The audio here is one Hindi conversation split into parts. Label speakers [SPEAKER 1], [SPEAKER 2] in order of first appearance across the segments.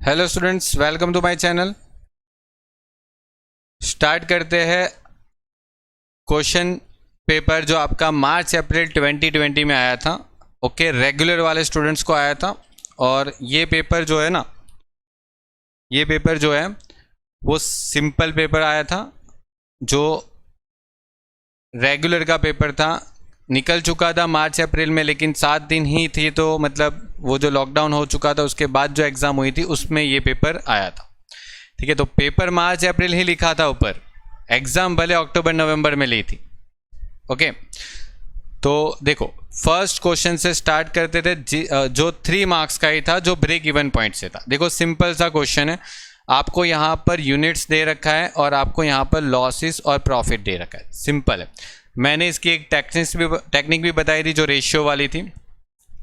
[SPEAKER 1] Hello students, welcome to my channel. Start करते हैं क्वेश्चन पेपर जो आपका मार्च अप्रैल 2020 में आया था। ओके, रेगुलर वाले स्टूडेंट्स को आया था। और ये पेपर जो है ना, ये पेपर जो है वो सिंपल पेपर आया था। जो रेगुलर का पेपर था निकल चुका था मार्च अप्रैल में, लेकिन 7 दिन ही थी, तो मतलब वो जो लॉकडाउन हो चुका था उसके बाद जो एग्ज़ाम हुई थी उसमें ये पेपर आया था। ठीक है, तो पेपर मार्च अप्रैल ही लिखा था ऊपर, एग्ज़ाम भले अक्टूबर नवंबर में ली थी। ओके, तो देखो फर्स्ट क्वेश्चन से स्टार्ट करते थे जो 3 मार्क्स का ही था, जो ब्रेक इवन पॉइंट से था। देखो सिंपल सा क्वेश्चन है, आपको यहाँ पर यूनिट्स दे रखा है और आपको यहाँ पर लॉसेस और प्रॉफिट दे रखा है। सिंपल है। मैंने इसकी एक टेक्निक भी बताई थी जो रेशियो वाली थी।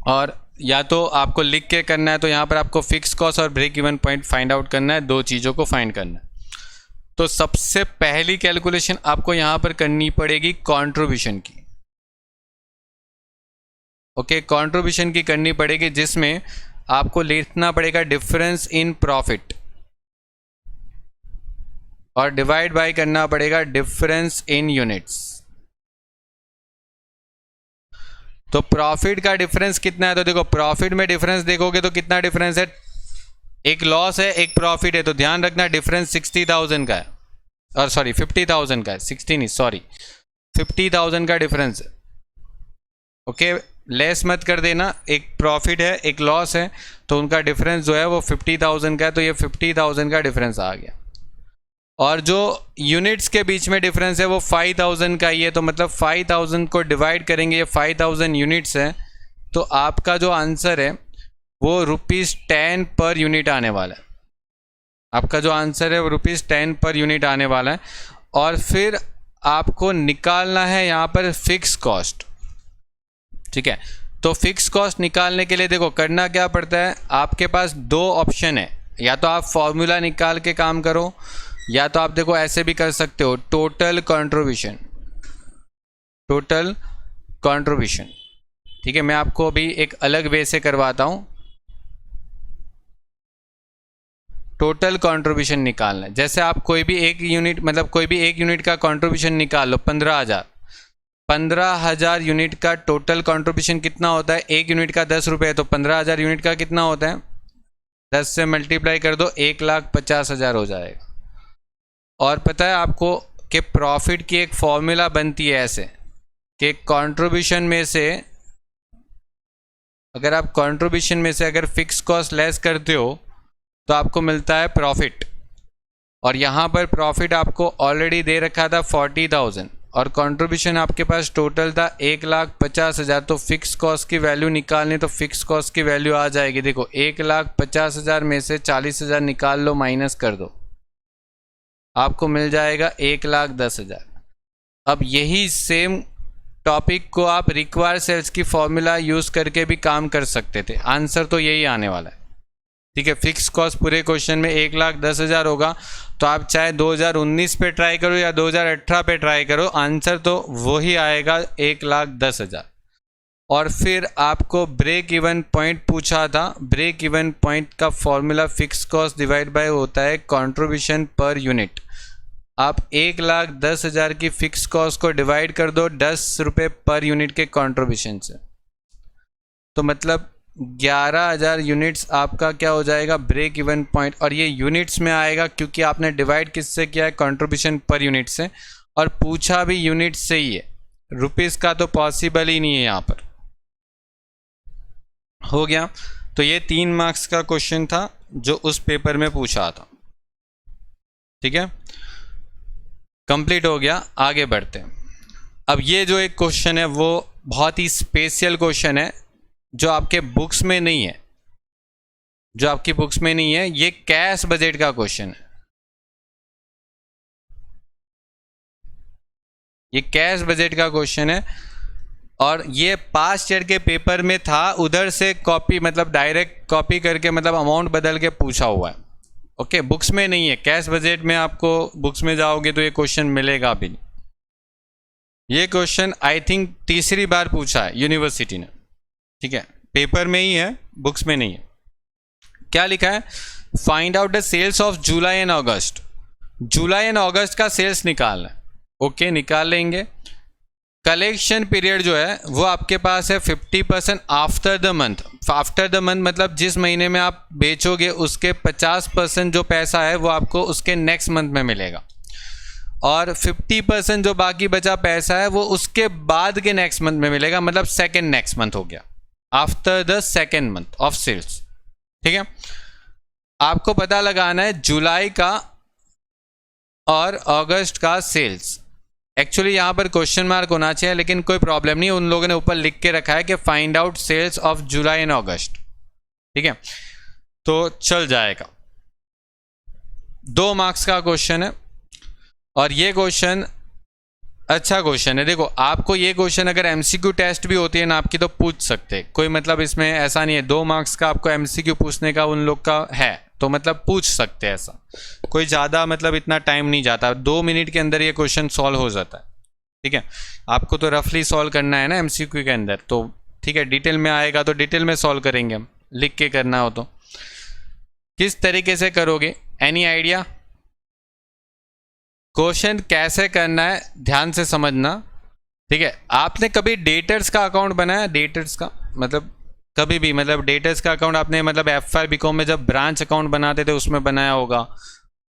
[SPEAKER 1] और या तो आपको लिख के करना है, तो यहाँ पर आपको फिक्स कॉस्ट और break even point find out करना है, 2 चीज़ों को फाइंड करना है। तो सबसे पहली कैलकुलेशन आपको यहाँ पर करनी पड़ेगी कंट्रीब्यूशन की। ओके, कंट्रीब्यूशन की करनी पड़ेगी, जिसमें आपको लिखना पड़ेगा डिफरेंस इन प्रॉफिट और डिवाइड बाय करना पड़ेगा डिफरेंस इन यूनिट्स। तो प्रॉफिट का डिफरेंस कितना है, तो देखो प्रॉफिट में डिफरेंस देखोगे तो कितना डिफरेंस है, एक लॉस है एक प्रॉफिट है, तो ध्यान रखना डिफरेंस 60,000 का है, और सॉरी 50,000 का है, 60 नहीं सॉरी 50,000 का डिफरेंस है। ओके, लेस मत कर देना, एक प्रॉफिट है एक लॉस है, तो उनका डिफरेंस जो है वो 50,000 का है, तो ये 50,000 का डिफरेंस आ गया। और जो यूनिट्स के बीच में डिफरेंस है वो 5,000 का ही है, तो मतलब 5,000 को डिवाइड करेंगे, ये 5,000 यूनिट्स है, तो आपका जो आंसर है वो ₹10 पर यूनिट आने वाला है। आपका जो आंसर है वो ₹10 पर यूनिट आने वाला है। और फिर आपको निकालना है यहाँ पर फिक्स कॉस्ट। ठीक है, तो फिक्स कॉस्ट निकालने के लिए देखो करना क्या पड़ता है, आपके पास 2 ऑप्शन है, या तो आप फॉर्मूला निकाल के काम करो, या तो आप देखो ऐसे भी कर सकते हो, टोटल कंट्रीब्यूशन। ठीक है, मैं आपको अभी एक अलग वे से करवाता हूं। टोटल कंट्रीब्यूशन निकालना है, जैसे आप कोई भी एक यूनिट का कंट्रीब्यूशन निकाल लो, 15,000 यूनिट का टोटल कंट्रीब्यूशन कितना होता है, एक यूनिट का 10 रुपये है, तो 15,000 यूनिट का कितना होता है, 10 से मल्टीप्लाई कर दो, 1,50,000 हो जाएगा। और पता है आपको कि प्रॉफिट की एक फॉर्मूला बनती है ऐसे कि कंट्रीब्यूशन में से अगर फिक्स कॉस्ट लेस करते हो तो आपको मिलता है प्रॉफिट। और यहाँ पर प्रॉफिट आपको ऑलरेडी दे रखा था 40,000 और कंट्रीब्यूशन आपके पास टोटल था 1,50,000। तो फिक्स कॉस्ट की वैल्यू निकालनी, तो फिक्स कॉस्ट की वैल्यू आ जाएगी, देखो 1,50,000 में से 40,000 निकाल लो, माइनस कर दो, आपको मिल जाएगा 1,10,000। अब यही सेम टॉपिक को आप रिक्वायर्ड सेल्स की फॉर्मूला यूज़ करके भी काम कर सकते थे, आंसर तो यही आने वाला है। ठीक है, फिक्स कॉस्ट पूरे क्वेश्चन में 1,10,000 होगा, तो आप चाहे 2019 पे ट्राई करो या 2018 पे ट्राई करो, आंसर तो वही आएगा 1,10,000। और फिर आपको ब्रेक इवन पॉइंट पूछा था, ब्रेक इवन पॉइंट का formula fix cost divide by होता है कंट्रीब्यूशन पर यूनिट। आप 1,10,000 की फिक्स कॉस्ट को डिवाइड कर दो 10 रुपये पर यूनिट के कंट्रीब्यूशन से, तो मतलब 11,000 यूनिट्स आपका क्या हो जाएगा, ब्रेक इवन पॉइंट। और ये यूनिट्स में आएगा क्योंकि आपने डिवाइड किससे किया है, कंट्रीब्यूशन पर यूनिट से, और पूछा भी यूनिट से ही है, रुपीस का तो पॉसिबल ही नहीं है यहाँ पर। हो गया, तो ये 3 मार्क्स का क्वेश्चन था जो उस पेपर में पूछा था। ठीक है, कंप्लीट हो गया, आगे बढ़ते हैं। अब ये जो एक क्वेश्चन है वो बहुत ही स्पेशल क्वेश्चन है, जो आपके बुक्स में नहीं है, ये कैश बजट का क्वेश्चन है। ये कैश बजट का क्वेश्चन है, और ये पास्ट ईयर के पेपर में था, उधर से कॉपी मतलब डायरेक्ट कॉपी करके मतलब अमाउंट बदल के पूछा हुआ है। ओके, बुक्स में नहीं है, कैश बजट में आपको बुक्स में जाओगे तो ये क्वेश्चन मिलेगा भी नहीं। ये क्वेश्चन आई थिंक 3री बार पूछा है यूनिवर्सिटी ने। ठीक है, पेपर में ही है, बुक्स में नहीं है। क्या लिखा है, find out the sales of July and August. July and August का सेल्स निकालना है। ओके, निकाल लेंगे। कलेक्शन पीरियड जो है वो आपके पास है 50% after the month. After the month मतलब जिस महीने में आप बेचोगे उसके 50% जो पैसा है वो आपको उसके नेक्स्ट मंथ में मिलेगा, और 50% जो बाकी बचा पैसा है वो उसके बाद के नेक्स्ट मंथ में मिलेगा, मतलब सेकेंड नेक्स्ट मंथ हो गया, after the second month of sales. ठीक है, आपको पता लगाना है जुलाई का और अगस्त का सेल्स। एक्चुअली यहाँ पर क्वेश्चन मार्क होना चाहिए, लेकिन कोई प्रॉब्लम नहीं, उन लोगों ने ऊपर लिख के रखा है कि find out sales of July and August. ठीक है, तो चल जाएगा। 2 मार्क्स का क्वेश्चन है, और ये क्वेश्चन अच्छा क्वेश्चन है। देखो, आपको ये क्वेश्चन अगर एमसीक्यू टेस्ट भी होती है ना आपकी, तो पूछ सकते, कोई मतलब इसमें ऐसा नहीं है। 2 मार्क्स का आपको एमसीक्यू पूछने का उन लोग का है, तो मतलब पूछ सकते हैं, ऐसा कोई ज़्यादा मतलब इतना टाइम नहीं जाता, 2 मिनट के अंदर ये क्वेश्चन सॉल्व हो जाता है। ठीक है, आपको तो रफली सॉल्व करना है ना एमसीक्यू के अंदर, तो ठीक है, डिटेल में आएगा तो डिटेल में सॉल्व करेंगे हम, लिख के करना हो तो। किस तरीके से करोगे, एनी आइडिया? क्वेश्चन कैसे करना है ध्यान से समझना। ठीक है, आपने कभी डेटर्स का अकाउंट बनाया? डेटर्स का मतलब कभी भी, मतलब डेटर्स का अकाउंट आपने मतलब FY BCom में जब ब्रांच अकाउंट बनाते थे उसमें बनाया होगा।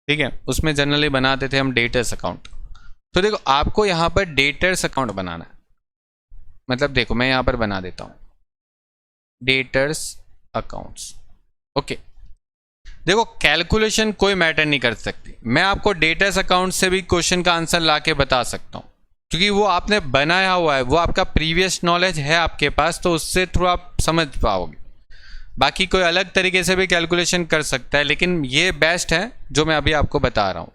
[SPEAKER 1] ठीक है, उसमें जनरली बनाते थे हम डेटर्स अकाउंट। तो देखो, आपको यहाँ पर डेटर्स अकाउंट बनाना है। मतलब देखो, मैं यहाँ पर बना देता हूँ डेटर्स अकाउंट्स। ओके, देखो कैलकुलेशन कोई मैटर नहीं कर सकती, मैं आपको डेटर्स अकाउंट से भी क्वेश्चन का आंसर ला के बता सकता हूँ, क्योंकि वो आपने बनाया हुआ है, वो आपका प्रीवियस नॉलेज है आपके पास, तो उससे थ्रू आप समझ पाओगे। बाकी कोई अलग तरीके से भी कैलकुलेशन कर सकता है, लेकिन ये बेस्ट है जो मैं अभी आपको बता रहा हूँ।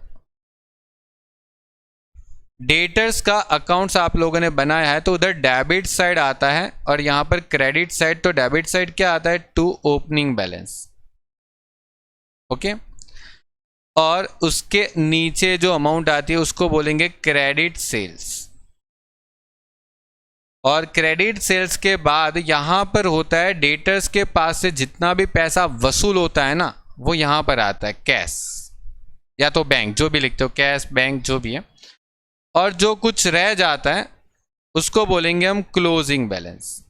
[SPEAKER 1] डेटर्स का अकाउंट्स आप लोगों ने बनाया है, तो उधर डेबिट साइड आता है और यहाँ पर क्रेडिट साइड। तो डेबिट साइड क्या आता है? To opening balance. ओके, और उसके नीचे जो अमाउंट आती है उसको बोलेंगे क्रेडिट सेल्स। और क्रेडिट सेल्स के बाद यहां पर होता है डेटर्स के पास से जितना भी पैसा वसूल होता है ना, वो यहां पर आता है कैश या तो बैंक, जो भी लिखते हो, कैश बैंक जो भी है। और जो कुछ रह जाता है उसको बोलेंगे हम क्लोजिंग बैलेंस।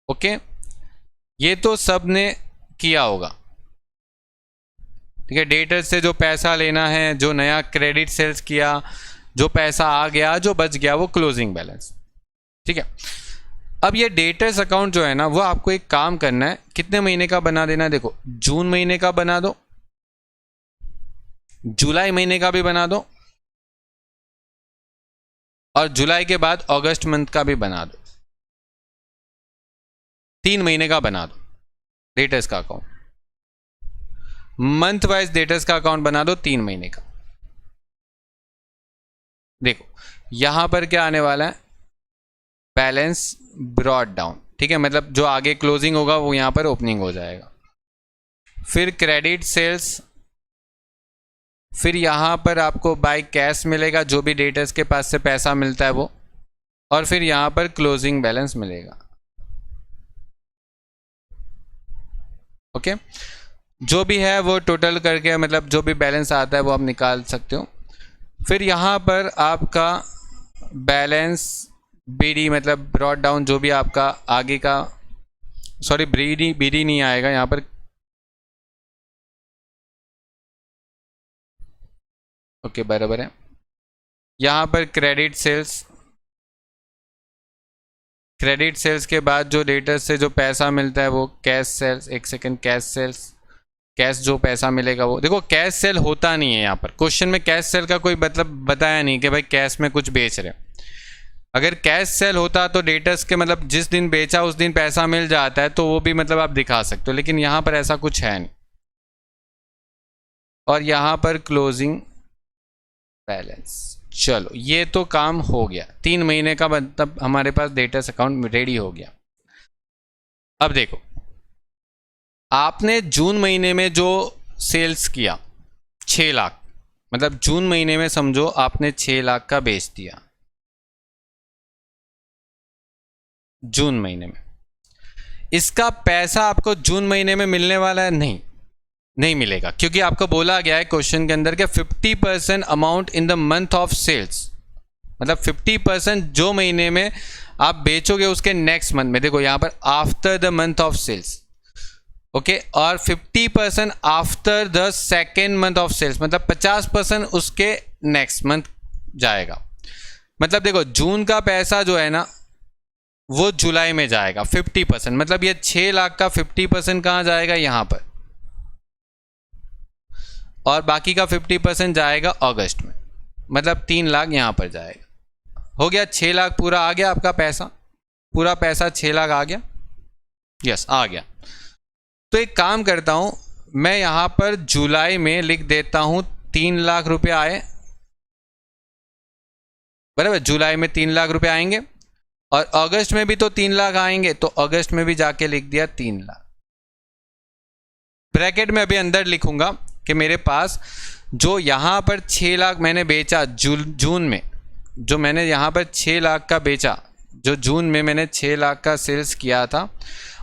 [SPEAKER 1] ओके, ये तो सबने किया होगा। ठीक है, डेटर्स से जो पैसा लेना है, जो नया क्रेडिट सेल्स किया, जो पैसा आ गया, जो बच गया, वो क्लोजिंग बैलेंस। ठीक है, अब ये डेटर्स अकाउंट जो है ना, वो आपको एक काम करना है, कितने महीने का बना देना है? देखो, जून महीने का बना दो, जुलाई महीने का भी बना दो, और जुलाई के बाद अगस्त मंथ का भी बना दो। 3 महीने का बना दो डेटर्स का अकाउंट। मंथ वाइज डेटर्स का अकाउंट बना दो 3 महीने का। देखो यहां पर क्या आने वाला है? Balance brought down. ठीक है, मतलब जो आगे क्लोजिंग होगा वो यहां पर ओपनिंग हो जाएगा। फिर क्रेडिट सेल्स, फिर यहां पर आपको बाय कैश मिलेगा, जो भी डेटर्स के पास से पैसा मिलता है वो, और फिर यहां पर क्लोजिंग बैलेंस मिलेगा। ओके, जो भी है वो टोटल करके, मतलब जो भी बैलेंस आता है वो आप निकाल सकते हो। फिर यहाँ पर आपका बैलेंस बीडी, मतलब ब्रॉट डाउन, जो भी आपका आगे का, सॉरी बीडी नहीं आएगा यहाँ पर। ओके, बराबर है। यहाँ पर क्रेडिट सेल्स, क्रेडिट सेल्स के बाद जो डेटर्स से जो पैसा मिलता है वो कैश सेल्स। एक सेकंड, कैश सेल्स, कैश जो पैसा मिलेगा वो। देखो कैश सेल होता नहीं है यहाँ पर, क्वेश्चन में कैश सेल का कोई मतलब बताया नहीं कि भाई कैश में कुछ बेच रहे। अगर कैश सेल होता तो डेटर्स के मतलब जिस दिन बेचा उस दिन पैसा मिल जाता है, तो वो भी मतलब आप दिखा सकते हो, लेकिन यहाँ पर ऐसा कुछ है नहीं। और यहाँ पर क्लोजिंग बैलेंस। चलो ये तो काम हो गया, 3 महीने का मतलब हमारे पास डेटर्स अकाउंट रेडी हो गया। अब देखो, आपने जून महीने में जो सेल्स किया 6 लाख, मतलब जून महीने में समझो आपने 6 लाख का बेच दिया जून महीने में। इसका पैसा आपको जून महीने में मिलने वाला है? नहीं मिलेगा, क्योंकि आपको बोला गया है क्वेश्चन के अंदर कि 50% amount in the month of sales, मतलब 50% जो महीने में आप बेचोगे उसके नेक्स्ट मंथ में, देखो यहाँ पर after the month of sales, okay, और 50% after the second month of sales, मतलब 50% उसके नेक्स्ट मंथ जाएगा। मतलब देखो जून का पैसा जो है ना वो जुलाई में जाएगा 50%, मतलब ये 6 लाख का 50% कहाँ जाएगा? यहाँ पर, और बाकी का 50% जाएगा अगस्त में, मतलब 3 लाख यहाँ पर जाएगा। हो गया 6 लाख पूरा आ गया आपका पैसा, पूरा पैसा 6 लाख आ गया, यस आ गया। तो एक काम करता हूँ मैं यहाँ पर जुलाई में लिख देता हूँ 3 लाख रुपए आए, बराबर, जुलाई में 3 लाख रुपए आएंगे और अगस्त में भी तो 3 लाख आएंगे, तो अगस्त में भी जाके लिख दिया 3 लाख। ब्रैकेट में अभी अंदर लिखूंगा कि मेरे पास जो यहाँ पर 6 लाख मैंने बेचा जून में, जो मैंने यहाँ पर 6 लाख का बेचा, जो जून में मैंने 6 लाख का सेल्स किया था,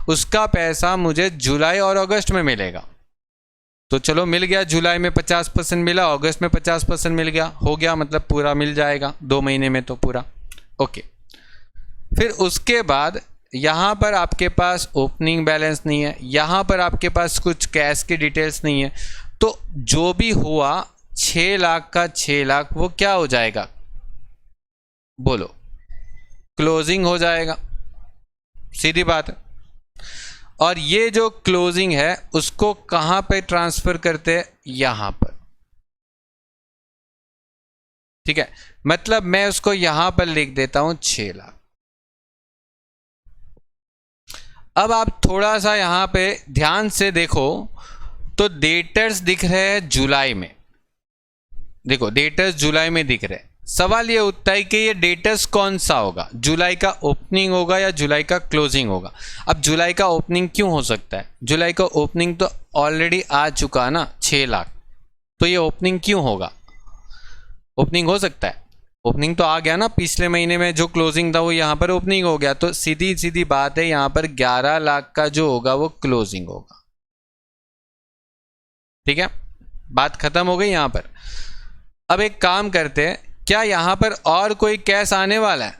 [SPEAKER 1] उसका पैसा मुझे जुलाई और अगस्त में मिलेगा। तो चलो मिल गया, जुलाई में 50% मिला, अगस्त में 50% मिल गया, हो गया, मतलब पूरा मिल जाएगा 2 महीने में तो पूरा, ओके। फिर उसके बाद यहाँ पर आपके पास ओपनिंग बैलेंस नहीं है, यहाँ पर आपके पास कुछ कैश की डिटेल्स नहीं है, तो जो भी हुआ 6 लाख का 6 लाख वो क्या हो जाएगा? बोलो, क्लोजिंग हो जाएगा, सीधी बात है। और ये जो क्लोजिंग है उसको कहां पे ट्रांसफर करते हैं? यहां पर, ठीक है, मतलब मैं उसको यहां पर लिख देता हूं 6 लाख। अब आप थोड़ा सा यहां पे ध्यान से देखो तो डेटर्स दिख रहे हैं जुलाई में, देखो डेटर्स जुलाई में दिख रहे हैं। सवाल ये उठता है कि ये डेटर्स कौन सा होगा, जुलाई का ओपनिंग होगा या जुलाई का क्लोजिंग होगा? अब जुलाई का ओपनिंग क्यों हो सकता है? जुलाई का ओपनिंग तो ऑलरेडी आ चुका है ना 6 लाख, तो ये ओपनिंग क्यों होगा? ओपनिंग हो सकता है, ओपनिंग तो आ गया ना, पिछले महीने में जो क्लोजिंग था वो यहाँ पर ओपनिंग हो गया, तो सीधी सीधी बात है यहाँ पर 11 लाख का जो होगा वो क्लोजिंग होगा, ठीक है, बात खत्म हो गई यहाँ पर। अब एक काम करते हैं, क्या यहां पर और कोई कैश आने वाला है?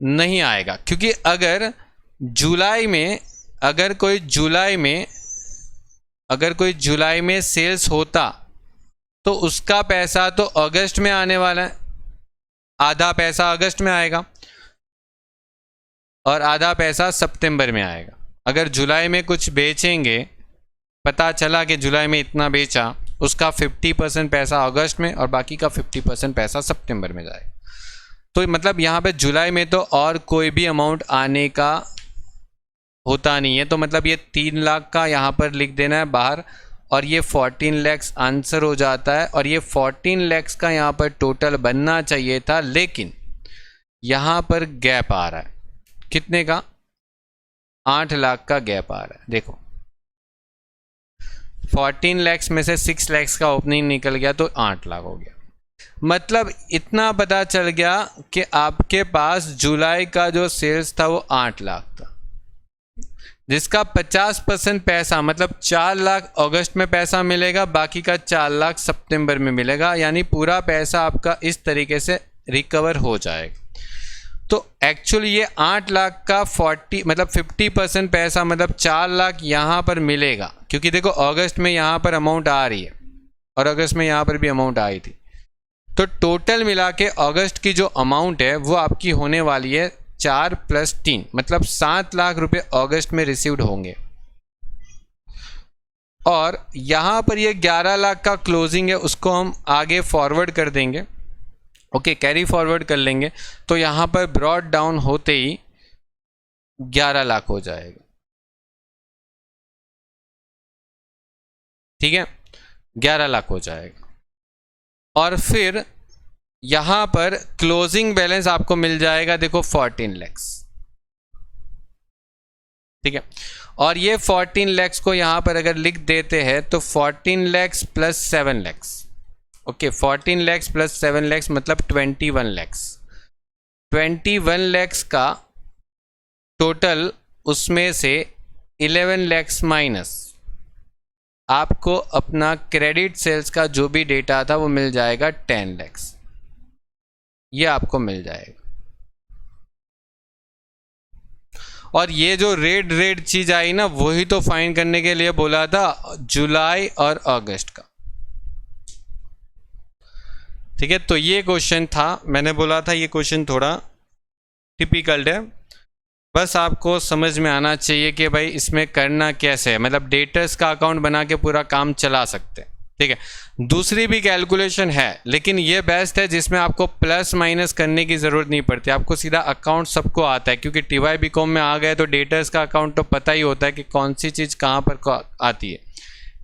[SPEAKER 1] नहीं आएगा, क्योंकि अगर जुलाई में अगर कोई जुलाई में सेल्स होता तो उसका पैसा तो अगस्त में आने वाला है, आधा पैसा अगस्त में आएगा और आधा पैसा सितंबर में आएगा। अगर जुलाई में कुछ बेचेंगे, पता चला कि जुलाई में इतना बेचा, उसका 50% पैसा अगस्त में और बाकी का 50% पैसा सितंबर में जाएगा। तो मतलब यहाँ पे जुलाई में तो और कोई भी अमाउंट आने का होता नहीं है, तो मतलब ये 3 लाख का यहाँ पर लिख देना है बाहर, और ये 14 लैक्स आंसर हो जाता है। और ये 14 लैक्स का यहाँ पर टोटल बनना चाहिए था, लेकिन यहाँ पर गैप आ रहा है, कितने का? 8 लाख का गैप आ रहा है। देखो 14 लैक्स में से 6 लैक्स का ओपनिंग निकल गया तो 8 लाख हो गया। मतलब इतना पता चल गया कि आपके पास जुलाई का जो सेल्स था वो 8 लाख था, जिसका 50% पैसा मतलब 4 लाख अगस्त में पैसा मिलेगा, बाकी का 4 लाख सितंबर में मिलेगा, यानी पूरा पैसा आपका इस तरीके से रिकवर हो जाएगा। तो एक्चुअली ये 8 लाख का 50% पैसा मतलब 4 लाख यहाँ पर मिलेगा, क्योंकि देखो अगस्त में यहाँ पर अमाउंट आ रही है और अगस्त में यहाँ पर भी अमाउंट आई थी, तो टोटल मिला के अगस्त की जो अमाउंट है वो आपकी होने वाली है 4 + 3 मतलब 7 लाख रुपए अगस्त में रिसीव्ड होंगे। और यहाँ पर ये 11 लाख का क्लोजिंग है, उसको हम आगे फॉरवर्ड कर देंगे, ओके, कैरी फॉरवर्ड कर लेंगे, तो यहाँ पर ब्रॉड डाउन होते ही 11 लाख हो जाएगा, ठीक है, 11 लाख हो जाएगा। और फिर यहाँ पर क्लोजिंग बैलेंस आपको मिल जाएगा, देखो 14 लैक्स, ठीक है। और ये 14 लैक्स को यहाँ पर अगर लिख देते हैं तो 14 लैक्स + 7 लैक्स, ओके, 14 लैक्स + 7 लैक्स मतलब 21 लैक्स। 21 लैक्स का टोटल उसमें से 11 lakhs माइनस आपको अपना क्रेडिट सेल्स का जो भी डेटा था वो मिल जाएगा 10 lakhs, ये आपको मिल जाएगा। और ये जो रेड चीज आई ना, वही तो फाइंड करने के लिए बोला था जुलाई और अगस्त का। ठीक है, तो ये क्वेश्चन था, मैंने बोला था ये क्वेश्चन थोड़ा टिपिकल है, बस आपको समझ में आना चाहिए कि भाई इसमें करना कैसे है, मतलब डेटर्स का अकाउंट बना के पूरा काम चला सकते हैं। ठीक है, दूसरी भी कैलकुलेशन है, लेकिन ये बेस्ट है जिसमें आपको प्लस माइनस करने की ज़रूरत नहीं पड़ती, आपको सीधा अकाउंट सबको आता है, क्योंकि टीवाई बीकॉम में आ गए तो डेटर्स का अकाउंट तो पता ही होता है कि कौन सी चीज़ कहाँ पर आती है।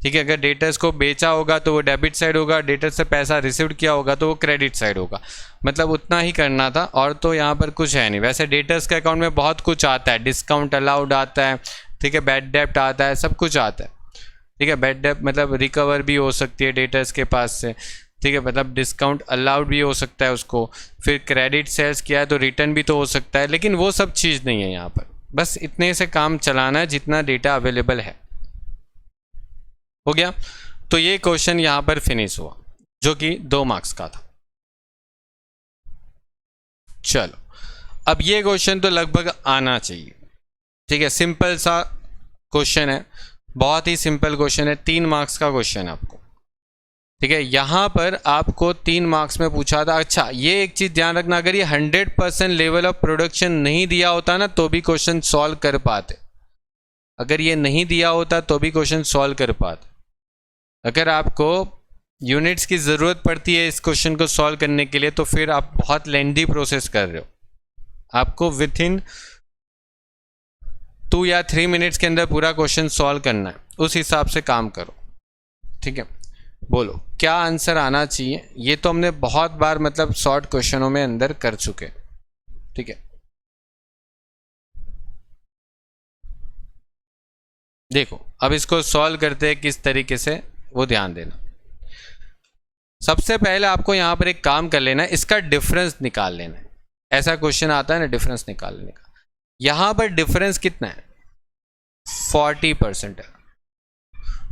[SPEAKER 1] ठीक है, अगर डेटर्स को बेचा होगा तो वो डेबिट साइड होगा, डेटर से पैसा रिसीव किया होगा तो वो क्रेडिट साइड होगा, मतलब उतना ही करना था, और तो यहाँ पर कुछ है नहीं। वैसे डेटर्स के अकाउंट में बहुत कुछ आता है, डिस्काउंट अलाउड आता है, ठीक है, बैड डेब्ट आता है, सब कुछ आता है। ठीक है, बैड डेब्ट मतलब रिकवर भी हो सकती है डेटर्स के पास से, ठीक है, मतलब डिस्काउंट अलाउड भी हो सकता है उसको, फिर क्रेडिट सेल्स किया है तो रिटर्न भी तो हो सकता है, लेकिन वो सब चीज़ नहीं है यहाँ पर, बस इतने से काम चलाना है जितना डेटा अवेलेबल है। हो गया, तो ये क्वेश्चन यहाँ पर फिनिश हुआ जो कि 2 मार्क्स का था। चलो, अब ये क्वेश्चन तो लगभग आना चाहिए। ठीक है, सिंपल सा क्वेश्चन है, बहुत ही सिंपल क्वेश्चन है, 3 मार्क्स का क्वेश्चन है आपको। ठीक है, यहाँ पर आपको 3 मार्क्स में पूछा था। अच्छा, ये एक चीज़ ध्यान रखना, अगर ये 100% लेवल ऑफ प्रोडक्शन नहीं दिया होता ना तो भी क्वेश्चन सॉल्व कर पाते, अगर ये नहीं दिया होता तो भी क्वेश्चन सॉल्व कर पाते। अगर आपको यूनिट्स की ज़रूरत पड़ती है इस क्वेश्चन को सॉल्व करने के लिए तो फिर आप बहुत लेंथी प्रोसेस कर रहे हो, आपको विथ इन 2 या 3 मिनट्स के अंदर पूरा क्वेश्चन सॉल्व करना है, उस हिसाब से काम करो। ठीक है, बोलो क्या आंसर आना चाहिए। ये तो हमने बहुत बार मतलब शॉर्ट क्वेश्चनों में अंदर कर चुके। ठीक है, देखो अब इसको सॉल्व करते हैं किस तरीके से, वो ध्यान देना। सबसे पहले आपको यहाँ पर एक काम कर लेना है, इसका डिफरेंस निकाल लेना है। ऐसा क्वेश्चन आता है ना डिफरेंस निकालने का, यहाँ पर डिफरेंस कितना है 40% है।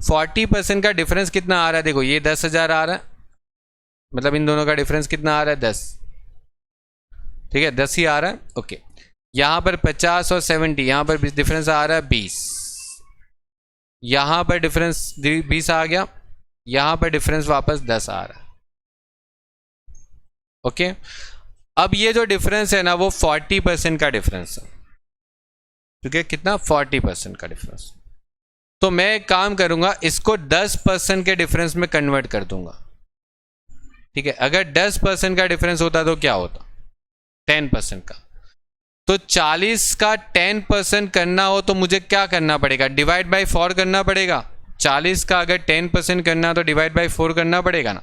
[SPEAKER 1] 40% का डिफरेंस कितना आ रहा है, देखो ये 10,000 आ रहा है, मतलब इन दोनों का डिफरेंस कितना आ रहा है 10। ठीक है, 10 ही आ रहा है। ओके, यहाँ पर 50 और 70, यहाँ पर डिफरेंस आ रहा है 20, यहाँ पर डिफरेंस 20 आ गया, यहाँ पर डिफरेंस वापस 10 आ रहा है। ओके, अब ये जो डिफरेंस है ना वो 40% का डिफरेंस है। ठीक है, कितना 40% का डिफरेंस। तो मैं एक काम करूंगा, इसको 10% के डिफरेंस में कन्वर्ट कर दूंगा। ठीक है, अगर 10% का डिफरेंस होता तो क्या होता 10% का, तो 40 का 10% करना हो तो मुझे क्या करना पड़ेगा, डिवाइड बाई 4 करना पड़ेगा। 40 का अगर 10% करना तो डिवाइड बाई 4 करना पड़ेगा ना।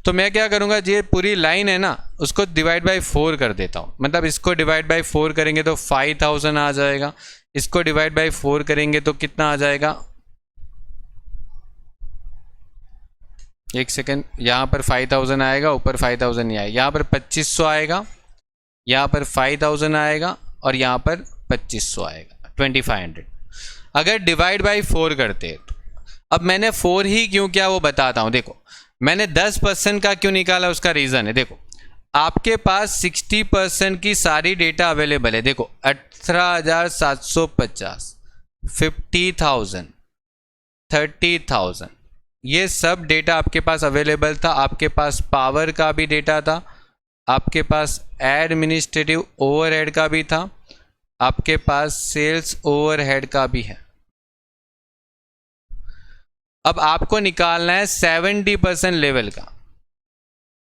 [SPEAKER 1] तो मैं क्या करूँगा, ये पूरी लाइन है ना उसको डिवाइड बाई 4 कर देता हूँ, मतलब इसको डिवाइड बाई 4 करेंगे तो 5000 आ जाएगा, इसको डिवाइड बाई 4 करेंगे तो कितना आ जाएगा, एक सेकेंड, यहाँ पर 5000 आएगा, ऊपर 5000 नहीं आएगा, यहाँ पर 2500 आएगा, यहाँ पर 5000 आएगा और यहाँ पर 2500 आएगा, 2500। अगर डिवाइड बाई 4 करते तो अब मैंने 4 ही क्यों किया वो बताता हूँ। देखो मैंने 10% का क्यों निकाला, उसका रीज़न है। देखो आपके पास 60% की सारी डेटा अवेलेबल है। देखो 18,750, 50,000, 30,000, ये सब डेटा आपके पास अवेलेबल था। आपके पास पावर का भी डेटा था, आपके पास एडमिनिस्ट्रेटिव ओवरहेड का भी था, आपके पास सेल्स ओवरहेड का भी है। अब आपको निकालना है 70% लेवल का,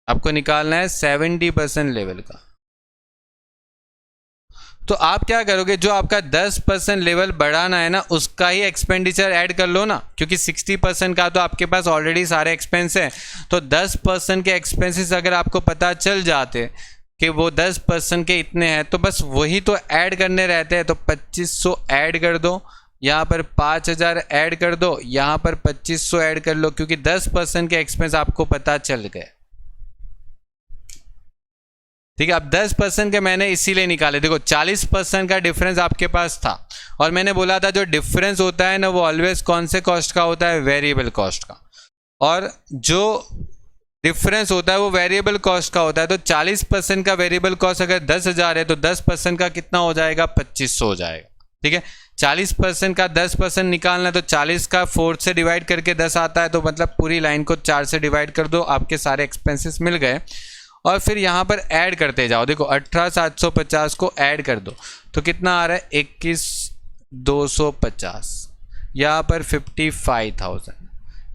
[SPEAKER 1] आपको निकालना है 70% लेवल का। तो आप क्या करोगे, जो आपका 10% लेवल बढ़ाना है ना उसका ही एक्सपेंडिचर ऐड कर लो ना, क्योंकि 60% का तो आपके पास ऑलरेडी सारे एक्सपेंस है। तो 10% के एक्सपेंसेस अगर आपको पता चल जाते कि वो 10% के इतने हैं तो बस वही तो ऐड करने रहते हैं। तो 2500 ऐड कर दो, यहाँ पर 5000 ऐड कर दो, यहाँ पर 2500 ऐड कर लो, क्योंकि 10% के एक्सपेंस आपको पता चल गए। ठीक है। अब 10% के मैंने इसीलिए निकाले, देखो 40% का डिफरेंस आपके पास था और मैंने बोला था जो डिफरेंस होता है ना वो ऑलवेज कौन से कॉस्ट का होता है, वेरिएबल कॉस्ट का, और जो डिफरेंस होता है वो वेरिएबल कॉस्ट का होता है। तो 40% का वेरिएबल कॉस्ट अगर 10,000 है तो 10% का कितना हो जाएगा, 2500 हो जाएगा। ठीक है, 40% का 10% निकालना है तो 40 का 4 से डिवाइड करके 10 आता है, तो मतलब पूरी लाइन को 4 से डिवाइड कर दो, आपके सारे एक्सपेंसेस मिल गए। और फिर यहाँ पर ऐड करते जाओ, देखो 18,750 को ऐड कर दो तो कितना आ रहा है, 21,250, यहाँ पर 55,000,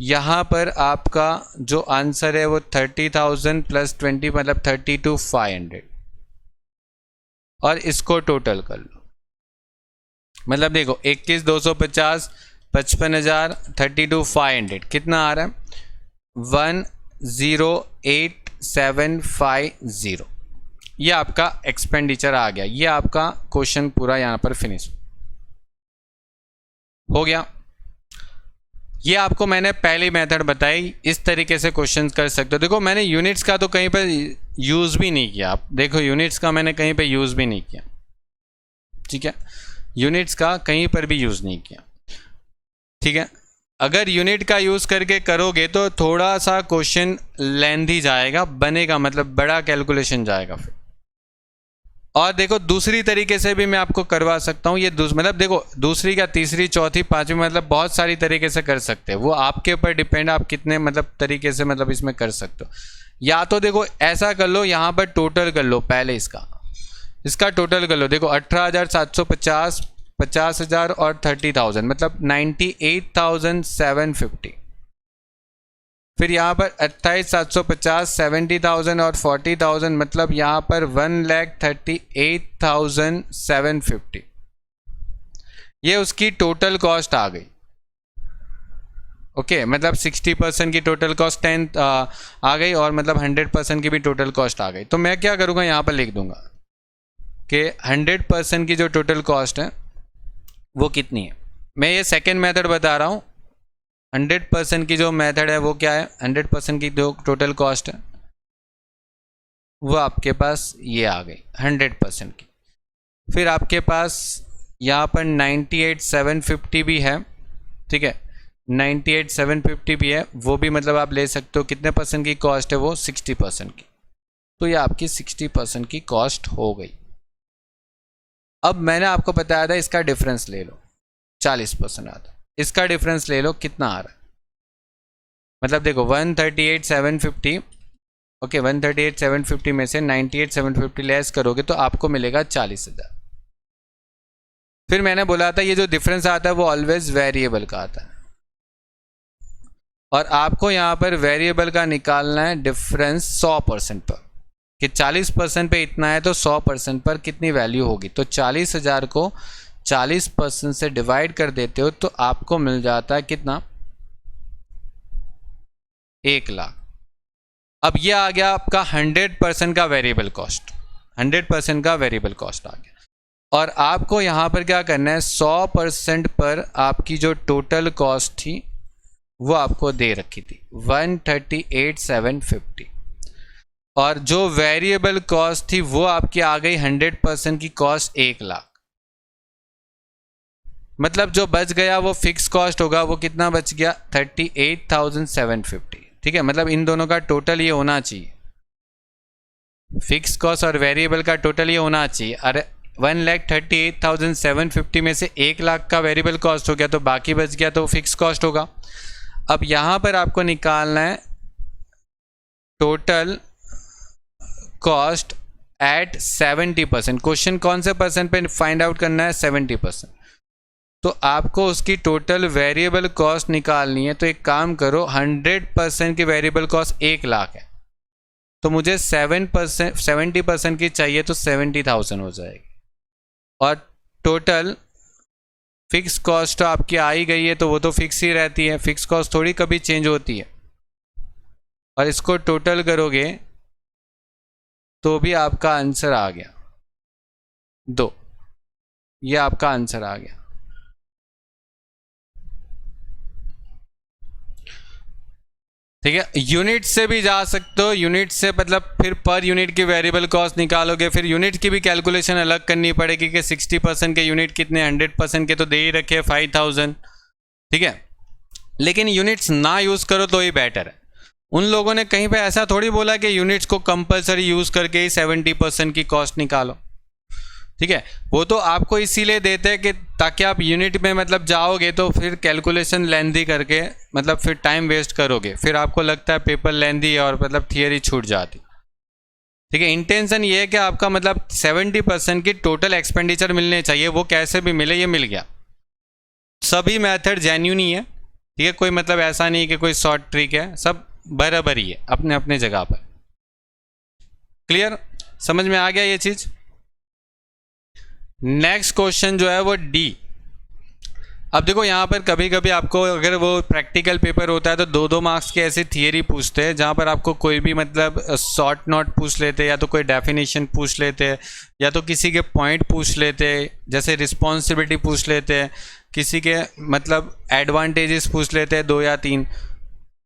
[SPEAKER 1] यहाँ पर आपका जो आंसर है वो 30,000 प्लस 20 मतलब 32,500, और इसको टोटल कर लो। मतलब देखो 21,250, 55,000, 32,500 कितना आ रहा है, 108,750। ये आपका एक्सपेंडिचर आ गया। ये आपका क्वेश्चन पूरा यहाँ पर फिनिश हो गया। ये आपको मैंने पहली मेथड बताई, इस तरीके से क्वेश्चन कर सकते हो। देखो मैंने यूनिट्स का तो कहीं पर यूज़ भी नहीं किया, आप देखो यूनिट्स का मैंने कहीं पे यूज़ भी नहीं किया। ठीक है, यूनिट्स का कहीं पर भी यूज़ नहीं किया। ठीक है, अगर यूनिट का यूज़ करके करोगे तो थोड़ा सा क्वेश्चन लेंथी जाएगा, बनेगा मतलब बड़ा कैलकुलेशन जाएगा फिर। और देखो दूसरी तरीके से भी मैं आपको करवा सकता हूँ। ये मतलब देखो दूसरी का तीसरी चौथी पांचवी मतलब बहुत सारी तरीके से कर सकते हैं, वो आपके ऊपर डिपेंड, आप कितने मतलब तरीके से मतलब इसमें कर सकते हो। या तो देखो ऐसा कर लो, यहाँ पर टोटल कर लो, पहले इसका टोटल कर लो। देखो 18,750, 50,000 और 30,000 मतलब 98,750। फिर यहाँ पर 28,750, 70,000 और 40,000 मतलब यहाँ पर 1,38,750। ये उसकी टोटल कॉस्ट आ गई। ओके, मतलब 60% की टोटल कॉस्ट 10 आ गई और मतलब 100% की भी टोटल कॉस्ट आ गई। तो मैं क्या करूँगा, यहाँ पर लिख दूंगा कि 100% की जो टोटल कॉस्ट है वो कितनी है। मैं ये सेकेंड मेथड बता रहा हूँ। 100% की जो मेथड है वो क्या है, 100% की जो टोटल कॉस्ट है वो आपके पास ये आ गई 100% की। फिर आपके पास यहाँ पर 98,750 भी है। ठीक है, 98,750 भी है, वो भी मतलब आप ले सकते हो। कितने परसेंट की कॉस्ट है वो, 60% की। तो ये आपकी 60% की कॉस्ट हो गई। अब मैंने आपको बताया था इसका डिफरेंस ले लो, 40% आता, इसका डिफरेंस ले लो, कितना आ रहा है। मतलब देखो 138,750, ओके 138,750 में से 98,750 लेस करोगे तो आपको मिलेगा 40,000। फिर मैंने बोला था ये जो डिफरेंस आता है वो ऑलवेज वेरिएबल का आता है, और आपको यहाँ पर वेरिएबल का निकालना है डिफरेंस 100% पर, कि 40% पे इतना है तो 100% पर कितनी वैल्यू होगी। तो 40,000 को 40% से डिवाइड कर देते हो तो आपको मिल जाता है कितना, 1,00,000। अब ये आ गया आपका 100% का वेरिएबल कॉस्ट, 100% का वेरिएबल कॉस्ट आ गया। और आपको यहाँ पर क्या करना है, 100% पर आपकी जो टोटल कॉस्ट थी वो आपको दे रखी थी 138,750, और जो वेरिएबल कॉस्ट थी वो आपकी आ गई 100% की कॉस्ट 1,00,000। मतलब जो बच गया वो फिक्स कॉस्ट होगा, वो कितना बच गया, 38,750। ठीक है, मतलब इन दोनों का टोटल ये होना चाहिए, फिक्स कॉस्ट और वेरिएबल का टोटल ये होना चाहिए। अरे 1,38,750 में से 1,00,000 का वेरिएबल कॉस्ट हो गया तो बाकी बच गया तो फिक्स कॉस्ट होगा। अब यहाँ पर आपको निकालना है टोटल कॉस्ट एट 70%। क्वेश्चन कौन से परसेंट पे फाइंड आउट करना है, 70%। तो आपको उसकी टोटल वेरिएबल कॉस्ट निकालनी है। तो एक काम करो, 100% की वेरिएबल कॉस्ट 1,00,000 है, तो मुझे 70% की चाहिए तो 70,000 हो जाएगी। और टोटल फिक्स कॉस्ट तो आपकी आ ही गई है तो वो तो फिक्स ही रहती है, फिक्स कॉस्ट थोड़ी कभी चेंज होती है। और इसको टोटल करोगे तो भी आपका आंसर आ गया 2। ये आपका आंसर आ गया। ठीक है, यूनिट से भी जा सकते हो, यूनिट से मतलब फिर पर यूनिट की वेरिएबल कॉस्ट निकालोगे, फिर यूनिट की भी कैलकुलेशन अलग करनी पड़ेगी कि 60% के यूनिट कितने, 100% के तो दे ही रखे 5000, ठीक है। लेकिन यूनिट्स ना यूज़ करो तो ही बेटर है। उन लोगों ने कहीं पे ऐसा थोड़ी बोला कि यूनिट्स को कंपलसरी यूज़ करके ही 70% की कॉस्ट निकालो, ठीक है। वो तो आपको इसीलिए देते हैं कि ताकि आप यूनिट में मतलब जाओगे तो फिर कैलकुलेशन लेंदी करके मतलब फिर टाइम वेस्ट करोगे, फिर आपको लगता है पेपर लेंदी है और मतलब थियरी छूट जाती, ठीक है। इंटेंशन ये है कि आपका मतलब 70% की टोटल एक्सपेंडिचर मिलने चाहिए, वो कैसे भी मिले, ये मिल गया। सभी मेथड जेन्युइन ही है, ठीक है, कोई मतलब ऐसा नहीं कि कोई शॉर्ट ट्रिक है, सब बराबर ही है अपने अपने जगह पर। क्लियर, समझ में आ गया ये चीज। नेक्स्ट क्वेश्चन जो है वो डी। अब देखो यहाँ पर कभी कभी आपको अगर वो प्रैक्टिकल पेपर होता है तो 2-2 मार्क्स के ऐसे थियरी पूछते हैं जहाँ पर आपको कोई भी मतलब शॉर्ट नोट पूछ लेते, या तो कोई डेफिनेशन पूछ लेते, या तो किसी के पॉइंट पूछ लेते, जैसे रिस्पॉन्सिबिलिटी पूछ लेते, किसी के मतलब एडवांटेजेस पूछ लेते हैं 2 या 3,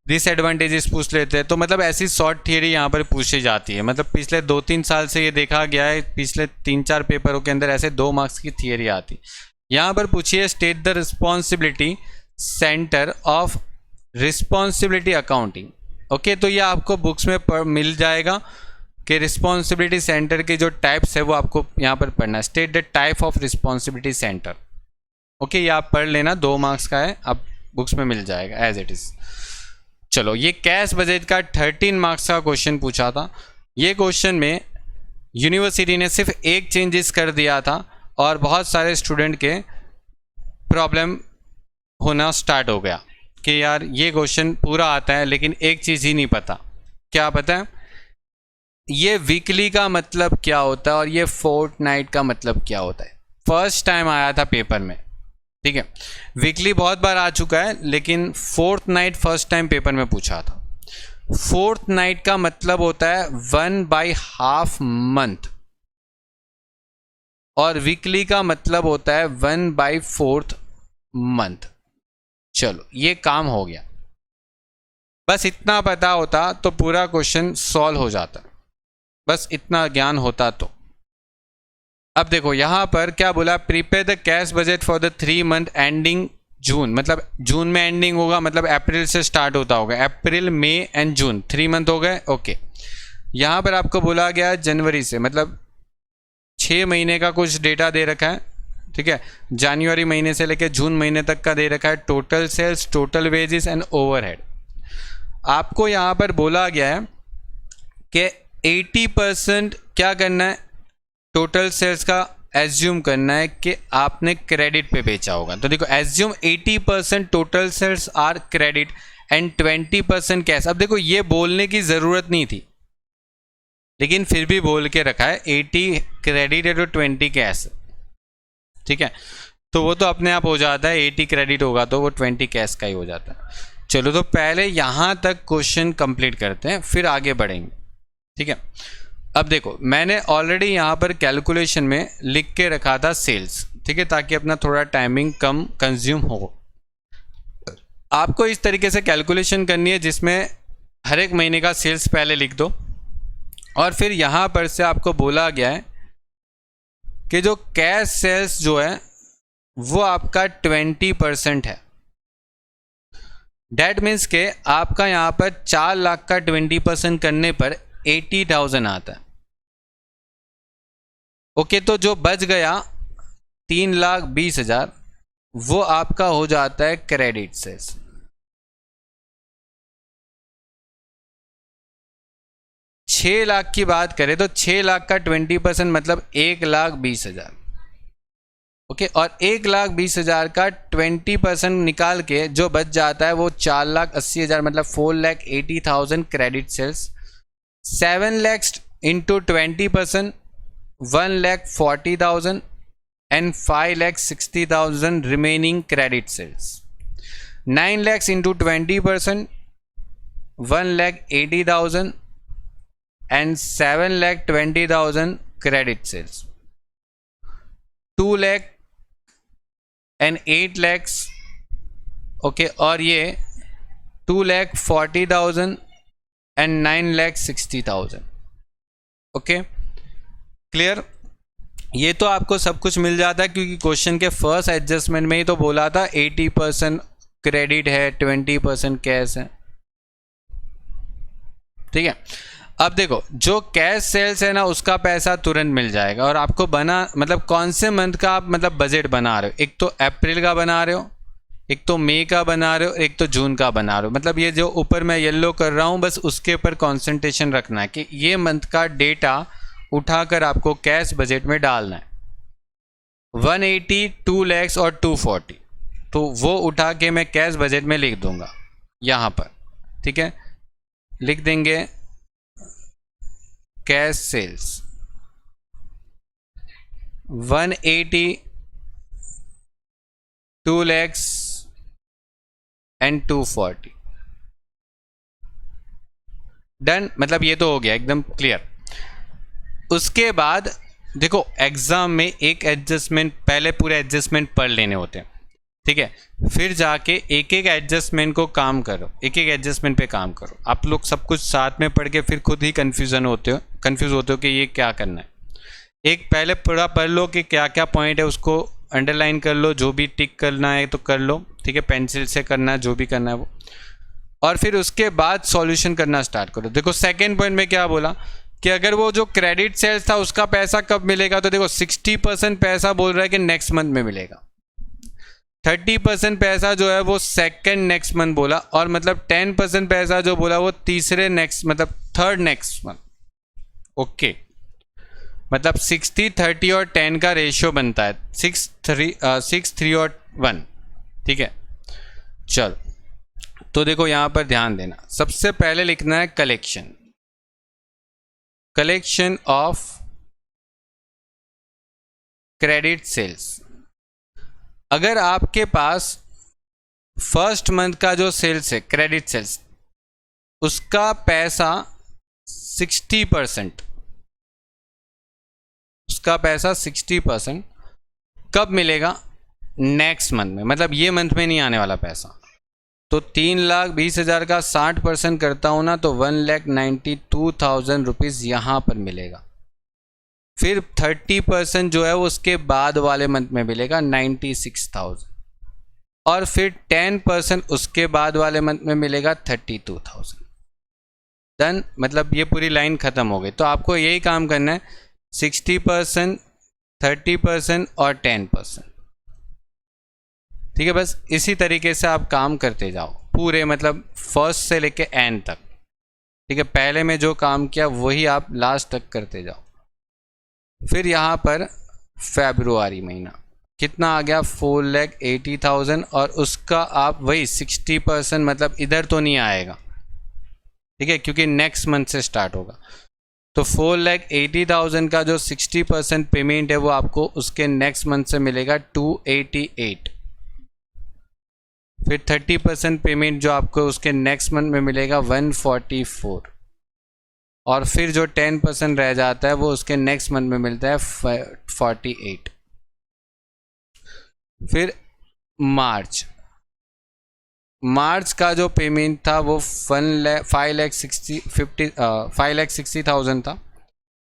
[SPEAKER 1] डिसएडवांटेजेस पूछ लेते हैं। तो मतलब ऐसी शॉर्ट थियरी यहाँ पर पूछी जाती है। मतलब पिछले 2-3 साल से ये देखा गया है, पिछले 3-4 पेपरों के अंदर ऐसे 2 मार्क्स की थियरी आती। यहाँ पर पूछिए state the responsibility centre of responsibility accounting. Okay, तो ये आपको बुक्स में मिल जाएगा कि रिस्पॉन्सिबिलिटी सेंटर के जो टाइप्स है वो आपको यहाँ पर पढ़ना है। State the type of responsibility centre. Okay, ये आप पढ़ लेना, 2 मार्क्स का है, आप बुक्स में मिल जाएगा एज इट इज़। चलो, ये कैश बजट का 13 मार्क्स का क्वेश्चन पूछा था। ये क्वेश्चन में यूनिवर्सिटी ने सिर्फ एक चेंजेस कर दिया था और बहुत सारे स्टूडेंट के प्रॉब्लम होना स्टार्ट हो गया कि यार ये क्वेश्चन पूरा आता है लेकिन एक चीज़ ही नहीं पता। क्या पता है? ये वीकली का मतलब क्या होता है और ये फोर्टनाइट का मतलब क्या होता है। फर्स्ट टाइम आया था पेपर में, ठीक है। वीकली बहुत बार आ चुका है लेकिन फोर्टनाइट फर्स्ट टाइम पेपर में पूछा था। फोर्टनाइट का मतलब होता है 1/2 मंथ और वीकली का मतलब होता है 1/4 मंथ। चलो, ये काम हो गया। बस इतना पता होता तो पूरा क्वेश्चन सॉल्व हो जाता, बस इतना ज्ञान होता तो। अब देखो यहाँ पर क्या बोला, prepare the cash budget for the 3 month ending June. मतलब जून में एंडिंग होगा, मतलब अप्रैल से स्टार्ट होता होगा। अप्रैल, मई एंड जून, 3 मंथ हो गए। ओके, यहाँ पर आपको बोला गया जनवरी से, मतलब 6 महीने का कुछ डेटा दे रखा है, ठीक है। जनवरी महीने से लेकर जून महीने तक का दे रखा है। Total sales, total wages and overhead. आपको यहाँ पर बोला गया है कि 80% क्या करना है, टोटल सेल्स का एज्यूम करना है कि आपने क्रेडिट पे बेचा होगा। तो देखो, assume 80% total sales are credit and 20% cash. अब देखो, ये बोलने की ज़रूरत नहीं थी लेकिन फिर भी बोल के रखा है 80 क्रेडिट है तो 20 कैश, ठीक है। तो वो तो अपने आप हो जाता है, 80 क्रेडिट होगा तो वो 20 कैश का ही हो जाता है। चलो, तो पहले यहाँ तक क्वेश्चन कंप्लीट करते हैं, फिर आगे बढ़ेंगे, ठीक है। अब देखो, मैंने ऑलरेडी यहाँ पर कैलकुलेशन में लिख के रखा था सेल्स, ठीक है, ताकि अपना थोड़ा टाइमिंग कम कंज्यूम हो। आपको इस तरीके से कैलकुलेशन करनी है जिसमें हर एक महीने का सेल्स पहले लिख दो और फिर यहाँ पर से आपको बोला गया है कि जो कैश सेल्स जो है वो आपका 20% है। डैट मीन्स के आपका यहाँ पर 4 लाख का 20% करने पर 80,000 आता है। ओके, तो जो बच गया 3,20,000 वो आपका हो जाता है क्रेडिट सेल्स। छः लाख की बात करें तो 6 लाख का 20% मतलब 1,20,000। ओके, और 1,20,000 का 20% निकाल के जो बच जाता है वो 4,80,000 मतलब 4,80,000 credit sales. 7 lakhs into 20% 1,40,000 and 5,60,000 remaining credit sales. 9 lakhs into 20% 1,80,000 and 7,20,000 credit sales. 2 lakh and 8 lakhs, okay, और ये 2,40,000 एंड 9,60,000। Okay, clear. ये तो आपको सब कुछ मिल जाता है क्योंकि क्वेश्चन के फर्स्ट एडजस्टमेंट में ही तो बोला था 80% क्रेडिट है, 20% कैश है। ठीक है, अब देखो जो कैश सेल्स है ना उसका पैसा तुरंत मिल जाएगा और आपको बना मतलब कौन से मंथ का आप मतलब बजट बना रहे हो, एक तो अप्रैल का बना रहे हो, एक तो मई का बना रहे हो, एक तो जून का बना रहे हो। मतलब ये जो ऊपर मैं येलो कर रहा हूँ बस उसके ऊपर कंसंट्रेशन रखना है कि ये मंथ का डेटा उठाकर आपको कैश बजट में डालना है। 180, 2 lakhs और 240, तो वो उठा के मैं कैश बजट में लिख दूंगा यहाँ पर। ठीक है, लिख देंगे cash sales 180, 2 lakhs and 240। Done, मतलब ये तो हो गया एकदम क्लियर। उसके बाद देखो एग्जाम में एक एडजस्टमेंट पहले पूरे एडजस्टमेंट पढ़ लेने होते हैं। ठीक है, फिर जाके एक एक एडजस्टमेंट को काम करो, एक एक एडजस्टमेंट पे काम करो। आप लोग सब कुछ साथ में पढ़ के फिर खुद ही कंफ्यूज होते हो कि ये क्या करना है। एक पहले पूरा पढ़ लो कि क्या क्या पॉइंट है, उसको अंडरलाइन कर लो, जो भी टिक करना है तो कर लो। ठीक है, पेंसिल से करना है जो भी करना है वो, और फिर उसके बाद सॉल्यूशन करना स्टार्ट करो। देखो सेकेंड पॉइंट में क्या बोला कि अगर वो जो क्रेडिट सेल्स था उसका पैसा कब मिलेगा, तो देखो 60% पैसा बोल रहा है कि नेक्स्ट मंथ में मिलेगा, 30% पैसा जो है वो सेकंड नेक्स्ट मंथ बोला, और मतलब 10% पैसा जो बोला वो तीसरे नेक्स्ट मतलब थर्ड नेक्स्ट मंथ। ओके, मतलब 60, 30 और 10 का रेशियो बनता है 6, 3 और 1। ठीक है, चलो तो देखो यहाँ पर ध्यान देना, सबसे पहले लिखना है कलेक्शन ऑफ क्रेडिट सेल्स। अगर आपके पास फर्स्ट मंथ का जो सेल्स है क्रेडिट सेल्स उसका पैसा 60%, उसका पैसा 60% कब मिलेगा, नेक्स्ट मंथ में, मतलब ये मंथ में नहीं आने वाला पैसा। तो 3,20,000 का 60% करता हूँ ना तो 1,92,000 रुपीज़ यहाँ पर मिलेगा। फिर 30% जो है वो उसके बाद वाले मंथ में मिलेगा 96,000, और फिर 10% उसके बाद वाले मंथ में मिलेगा 32,000। डन, मतलब ये पूरी लाइन ख़त्म हो गई। तो आपको यही काम करना है, 60%, 30% और 10%। ठीक है, बस इसी तरीके से आप काम करते जाओ पूरे मतलब फर्स्ट से लेके एंड तक। ठीक है, पहले में जो काम किया वही आप लास्ट तक करते जाओ। फिर यहाँ पर फरवरी महीना कितना आ गया, 4,80,000, और उसका आप वही 60% मतलब इधर तो नहीं आएगा। ठीक है, क्योंकि नेक्स्ट मंथ से स्टार्ट होगा। तो 4,80,000 का जो 60% पेमेंट है वो आपको उसके नेक्स्ट मंथ से मिलेगा 288। फिर 30% पेमेंट जो आपको उसके नेक्स्ट मंथ में मिलेगा 144, और फिर जो 10% रह जाता है वो उसके नेक्स्ट मंथ में मिलता है 48। फिर मार्च का जो पेमेंट था वो 5,60,000 था।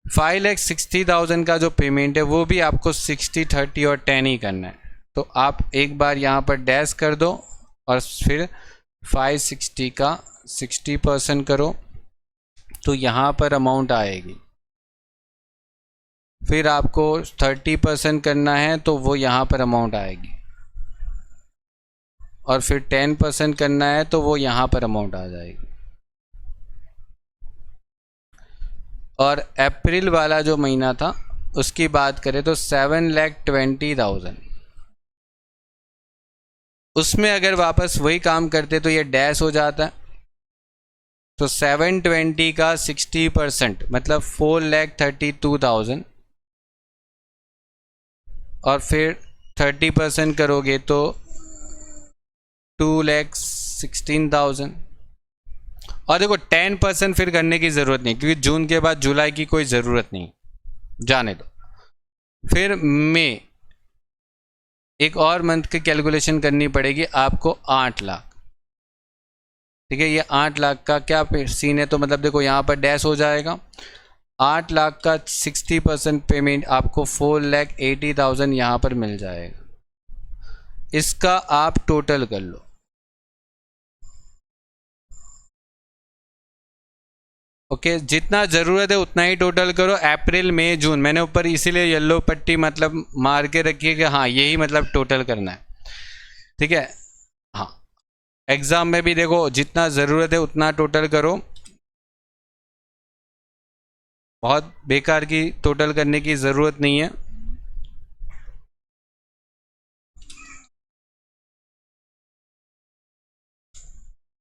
[SPEAKER 1] 5,60,000 का जो पेमेंट है वो भी आपको 60, 30 और 10 ही करना है। तो आप एक बार यहाँ पर डैश कर दो और फिर 560 का 60% करो तो यहाँ पर अमाउंट आएगी। फिर आपको 30% करना है तो वो यहाँ पर अमाउंट आएगी, और फिर 10% करना है तो वो यहाँ पर अमाउंट आ जाएगी। और अप्रैल वाला जो महीना था उसकी बात करें तो 7,20,000, उसमें अगर वापस वही काम करते तो ये डैश हो जाता है। तो 720 का 60% मतलब 4,32,000, और फिर 30% करोगे तो 2,16,000। और देखो 10% फिर करने की ज़रूरत नहीं क्योंकि जून के बाद जुलाई की कोई ज़रूरत नहीं, जाने दो। फिर मई, एक और मंथ की कैलकुलेशन करनी पड़ेगी आपको 8 लाख। ठीक है, ये 8 लाख का क्या सीन है, तो मतलब देखो यहाँ पर डैश हो जाएगा। 8 लाख का 60% पेमेंट आपको 4,80,000 यहाँ पर मिल जाएगा। इसका आप टोटल कर लो। ओके, जितना ज़रूरत है उतना ही टोटल करो। अप्रैल मई जून मैंने ऊपर इसीलिए येलो पट्टी मतलब मार के रखी है कि हाँ यही मतलब टोटल करना है। ठीक है, हाँ एग्ज़ाम में भी देखो जितना ज़रूरत है उतना टोटल करो, बहुत बेकार की टोटल करने की ज़रूरत नहीं है।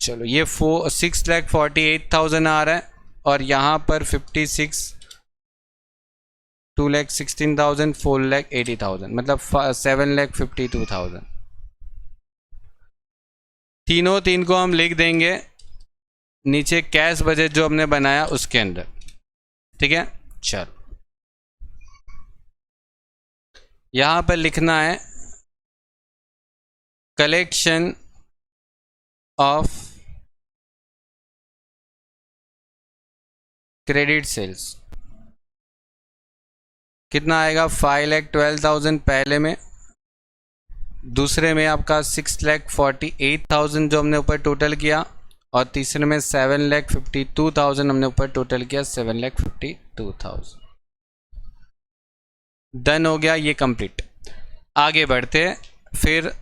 [SPEAKER 1] चलो ये 6,48,000 आ रहा है और यहाँ पर 56 2,16,000 4,80,000 मतलब 7,52,000। तीनों तीन को हम लिख देंगे नीचे कैश बजट जो हमने बनाया उसके अंदर। ठीक है, चलो यहाँ पर लिखना है कलेक्शन ऑफ क्रेडिट सेल्स कितना आएगा, 5,12,000 पहले में, दूसरे में आपका 6,48,000 जो हमने ऊपर टोटल किया, और तीसरे में 7,52,000 हमने ऊपर टोटल किया, 7,52,000। डन हो गया, ये कंप्लीट। आगे बढ़ते हैं, फिर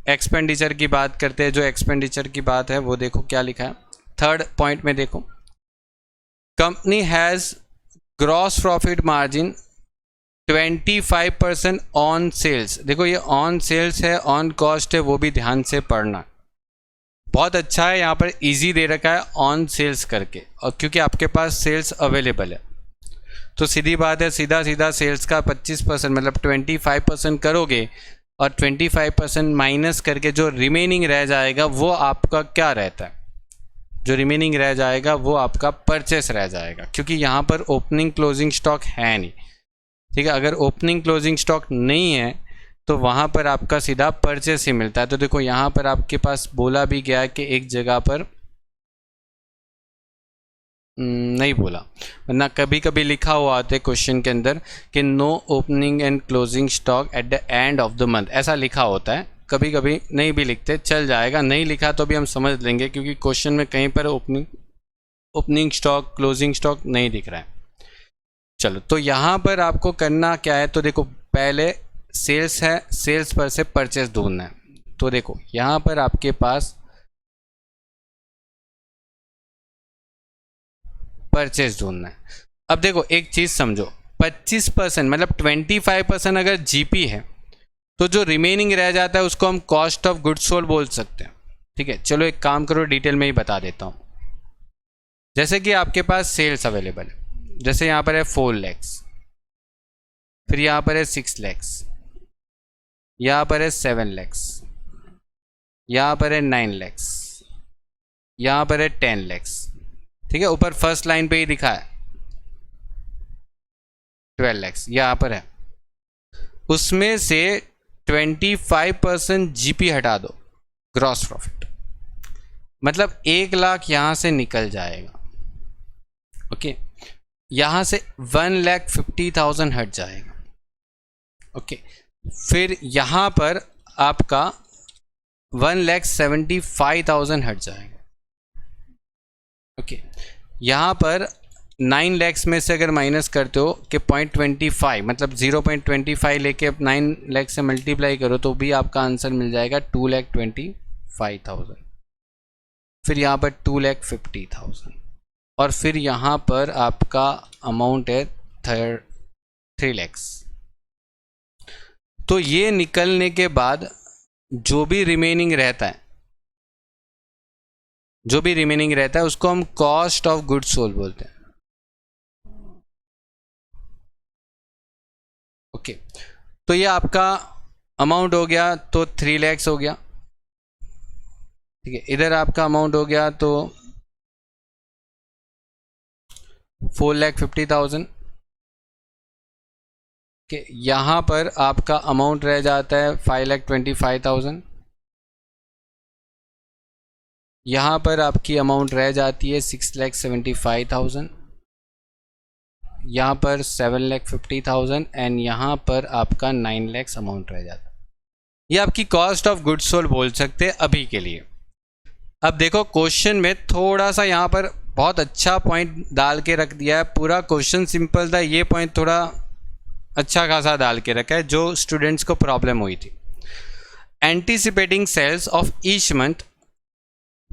[SPEAKER 1] एक्सपेंडिचर की बात करते हैं। जो एक्सपेंडिचर की बात है वो देखो क्या लिखा है। थर्ड पॉइंट में देखो, company has gross profit margin 25% on sales. देखो ये ऑन सेल्स है, ऑन कॉस्ट है, वो भी ध्यान से पढ़ना। बहुत अच्छा है, यहाँ पर इजी दे रखा है ऑन सेल्स करके, और क्योंकि आपके पास सेल्स अवेलेबल है तो सीधी बात है, सीधा सीधा सेल्स का 25% मतलब 25% करोगे और 25% माइनस करके जो रिमेनिंग रह जाएगा वो आपका क्या रहता है, जो रिमेनिंग रह जाएगा वो आपका परचेस रह जाएगा, क्योंकि यहाँ पर ओपनिंग क्लोजिंग स्टॉक है नहीं। ठीक है, अगर ओपनिंग क्लोजिंग स्टॉक नहीं है तो वहाँ पर आपका सीधा परचेस ही मिलता है। तो देखो यहाँ पर आपके पास बोला भी गया है कि एक जगह पर नहीं बोला, वरना कभी कभी लिखा हुआ आता है क्वेश्चन के अंदर कि no opening and closing stock at the end of the month, ऐसा लिखा होता है। कभी कभी नहीं भी लिखते, चल जाएगा, नहीं लिखा तो भी हम समझ लेंगे क्योंकि क्वेश्चन में कहीं पर ओपनिंग स्टॉक क्लोजिंग स्टॉक नहीं दिख रहा है। चलो, तो यहाँ पर आपको करना क्या है, तो देखो पहले सेल्स है, सेल्स पर से परचेस ढूंढना है। तो देखो यहाँ पर आपके पास परचेज ढूंढना है। अब देखो एक चीज़ समझो, 25% मतलब 25% अगर जीपी है तो जो रिमेनिंग रह जाता है उसको हम कॉस्ट ऑफ गुड्स सोल्ड बोल सकते हैं। ठीक है, चलो एक काम करो, डिटेल में ही बता देता हूँ। जैसे कि आपके पास सेल्स अवेलेबल है, जैसे यहाँ पर है 4 lakhs, फिर यहाँ पर है 6 lakhs, यहाँ पर है 7 lakhs, यहाँ पर है 9 lakhs, यहाँ पर है 10 lakhs। ठीक है, ऊपर फर्स्ट लाइन पे ही दिखा है 12 lakhs, यहाँ पर है। उसमें से 25% जीपी हटा दो, ग्रॉस प्रॉफिट, मतलब 1 लाख यहाँ से निकल जाएगा। ओके, यहाँ से 1,50,000 हट जाएगा। ओके, फिर यहाँ पर आपका 1,75,000 हट जाएगा। ओके, यहाँ पर 9 lakhs में से अगर माइनस करते हो कि 0.25 मतलब 0.25 लेके 9 लाख से मल्टीप्लाई करो तो भी आपका आंसर मिल जाएगा 2,25,000। फिर यहाँ पर 2,50,000 और फिर यहाँ पर आपका अमाउंट है 3 lakhs। तो ये निकलने के बाद जो भी रिमेनिंग रहता है, जो भी रिमेनिंग रहता है उसको हम कॉस्ट ऑफ गुड्स सोल्ड बोलते हैं। ओके, तो ये आपका अमाउंट हो गया, तो 3 lakhs हो गया। ठीक है, इधर आपका अमाउंट हो गया तो 4,50,000 के, यहाँ पर आपका अमाउंट रह जाता है 5,25,000। यहाँ पर आपकी अमाउंट रह जाती है 6,75,000, यहाँ पर 7,50,000 एंड यहाँ पर आपका 9 लाख अमाउंट रह जाता है। ये आपकी कॉस्ट ऑफ गुड्स सोल्ड बोल सकते हैं अभी के लिए। अब देखो क्वेश्चन में थोड़ा सा यहाँ पर बहुत अच्छा पॉइंट डाल के रख दिया है। पूरा क्वेश्चन सिंपल था, ये पॉइंट थोड़ा अच्छा खासा डाल के रखा है जो स्टूडेंट्स को प्रॉब्लम हुई थी। Anticipating sales of each month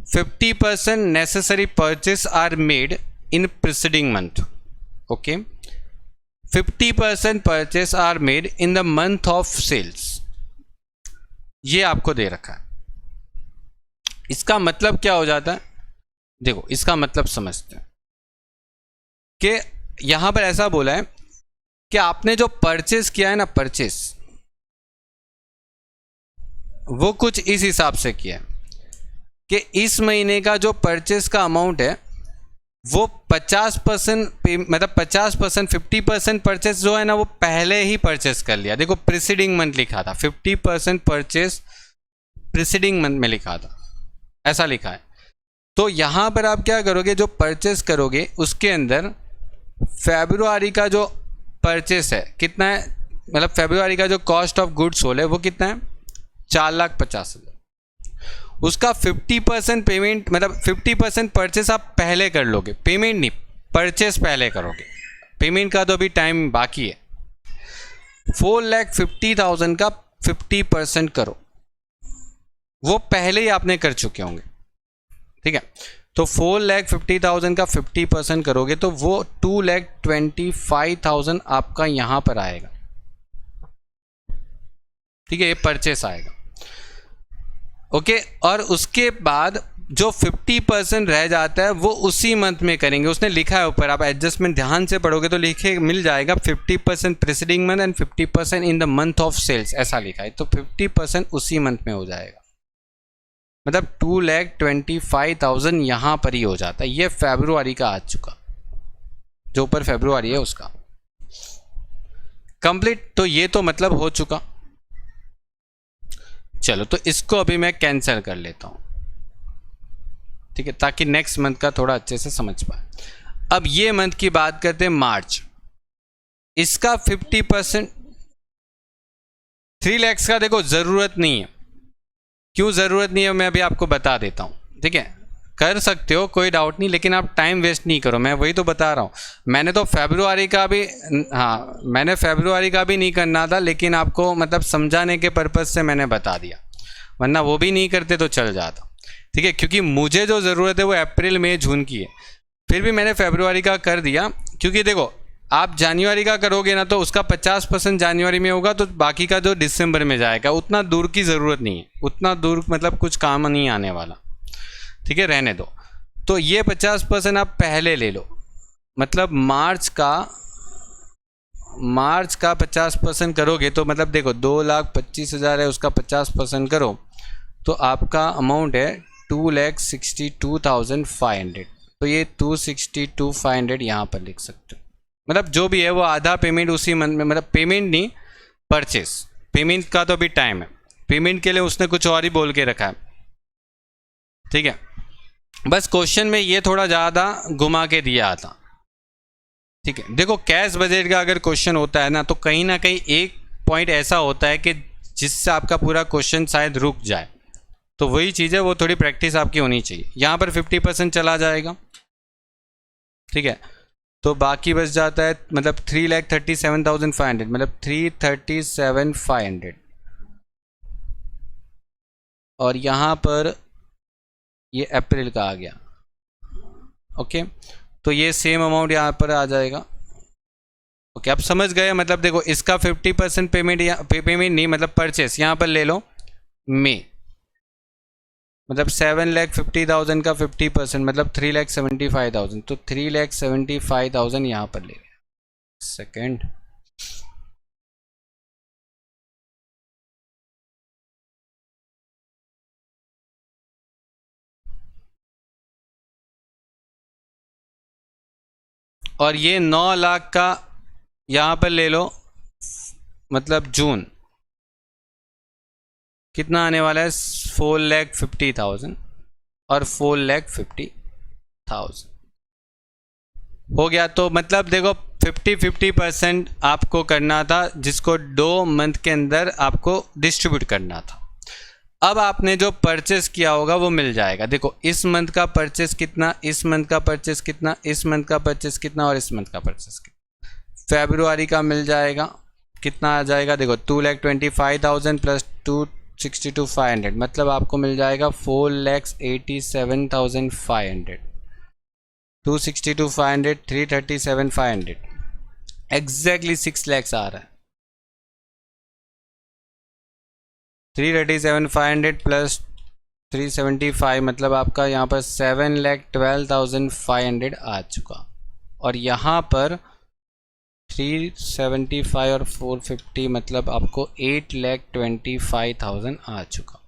[SPEAKER 1] 50% necessary purchase are made in preceding month. Okay, 50% purchase are made in the month of sales, ये आपको दे रखा है। इसका मतलब क्या हो जाता है, देखो इसका मतलब समझते हैं कि यहां पर ऐसा बोला है कि आपने जो परचेस किया है ना, परचेस वो कुछ इस हिसाब से किया है कि इस महीने का जो परचेस का अमाउंट है वो 50% मतलब 50%, 50% परचेस जो है ना वो पहले ही परचेस कर लिया। देखो प्रीसीडिंग मंथ लिखा था, 50% परचेस प्रीसीडिंग मंथ में लिखा था, ऐसा लिखा है। तो यहाँ पर आप क्या करोगे, जो परचेस करोगे उसके अंदर फरवरी का जो परचेस है कितना है, मतलब फरवरी का जो कॉस्ट ऑफ गुड्स सोल्ड है वो कितना है, 4,50,000। उसका 50% पेमेंट, मतलब 50% परचेस आप पहले कर लोगे, पेमेंट नहीं, परचेस पहले करोगे। पेमेंट का तो अभी टाइम बाकी है। 4,50,000 का 50% करो, वो पहले ही आपने कर चुके होंगे, ठीक है। तो 4,50,000 का 50% करोगे तो वो 2,25,000 आपका यहां पर आएगा, ठीक है, ये परचेस आएगा। ओके, और उसके बाद जो 50% रह जाता है वो उसी मंथ में करेंगे। उसने लिखा है ऊपर, आप एडजस्टमेंट ध्यान से पढ़ोगे तो लिखे मिल जाएगा 50% preceding month and 50% in the month of sales, ऐसा लिखा है। तो 50% उसी मंथ में हो जाएगा, मतलब 2,25,000 यहां पर ही हो जाता है। ये फरवरी का आ चुका, जो ऊपर फरवरी है उसका कंप्लीट। तो ये तो मतलब हो चुका। चलो तो इसको अभी मैं कैंसिल कर लेता हूं, ठीक है, ताकि नेक्स्ट मंथ का थोड़ा अच्छे से समझ पाए। अब ये मंथ की बात करते हैं, मार्च। इसका 50% 3 लाख का देखो जरूरत नहीं है। क्यों जरूरत नहीं है मैं अभी आपको बता देता हूं, ठीक है। कर सकते हो, कोई डाउट नहीं, लेकिन आप टाइम वेस्ट नहीं करो, मैं वही तो बता रहा हूं। मैंने तो फरवरी का भी, हाँ मैंने फरवरी का भी नहीं करना था, लेकिन आपको मतलब समझाने के पर्पज से मैंने बता दिया, वरना वो भी नहीं करते तो चल जाता, ठीक है। क्योंकि मुझे जो ज़रूरत है वो अप्रैल मई जून की है, फिर भी मैंने फरवरी का कर दिया। क्योंकि देखो आप जनवरी का करोगे ना तो उसका 50% जनवरी में होगा, तो बाकी का जो दिसंबर में जाएगा। उतना दूर की ज़रूरत नहीं है, उतना दूर मतलब कुछ काम नहीं आने वाला, ठीक है, रहने दो। तो ये 50% आप पहले ले लो, मतलब मार्च का 50% करोगे तो मतलब देखो 2,25,000 है, उसका 50% करो तो आपका अमाउंट है 2,62,500। तो ये 2,62,500 यहाँ पर लिख सकते हो। मतलब जो भी है वो आधा पेमेंट उसी मंथ में, मतलब पेमेंट नहीं, परचेस। पेमेंट का तो अभी टाइम है, पेमेंट के लिए उसने कुछ और ही बोल के रखा है, ठीक है। बस क्वेश्चन में ये थोड़ा ज़्यादा घुमा के दिया था, ठीक है। देखो कैश बजट का अगर क्वेश्चन होता है ना तो कहीं ना कहीं एक पॉइंट ऐसा होता है कि जिससे आपका पूरा क्वेश्चन शायद रुक जाए, तो वही चीज़ है, वो थोड़ी प्रैक्टिस आपकी होनी चाहिए। यहाँ पर 50% चला जाएगा, ठीक है। तो बाकी बच जाता है मतलब 3,37,500, मतलब 3,37,500। और यहाँ पर ये अप्रैल का आ गया, ओके। तो ये सेम अमाउंट यहाँ पर आ जाएगा, ओके। आप समझ गए, मतलब देखो इसका 50% पेमेंट, या पेमेंट नहीं मतलब परचेस यहाँ पर ले लो में, मतलब 7,50,000 का 50% मतलब 3,75,000। तो 3,75,000 यहाँ पर ले लिया। सेकेंड, और ये 9 लाख का यहाँ पर ले लो, मतलब जून कितना आने वाला है 4,50,000। और 4,50,000 हो गया। तो मतलब देखो 50-50% आपको करना था, जिसको 2 मंथ के अंदर आपको डिस्ट्रीब्यूट करना था। अब आपने जो परचेस किया होगा वो मिल जाएगा। देखो इस मंथ का परचेस कितना, इस मंथ का परचेस कितना, इस मंथ का परचेस कितना और इस मंथ का परचेस कितना। फेब्रुआरी का मिल जाएगा, कितना आ जाएगा देखो 2,25,000 प्लस 262,500, मतलब आपको मिल जाएगा 4,87,500। 262,500 337,500 एग्जैक्टली 6 lakhs आ रहा है। 337,500 प्लस 375 मतलब आपका यहाँ पर 7,12,500 आ चुका, और यहाँ पर 375 और 450 मतलब आपको 8,25,000 आ चुका।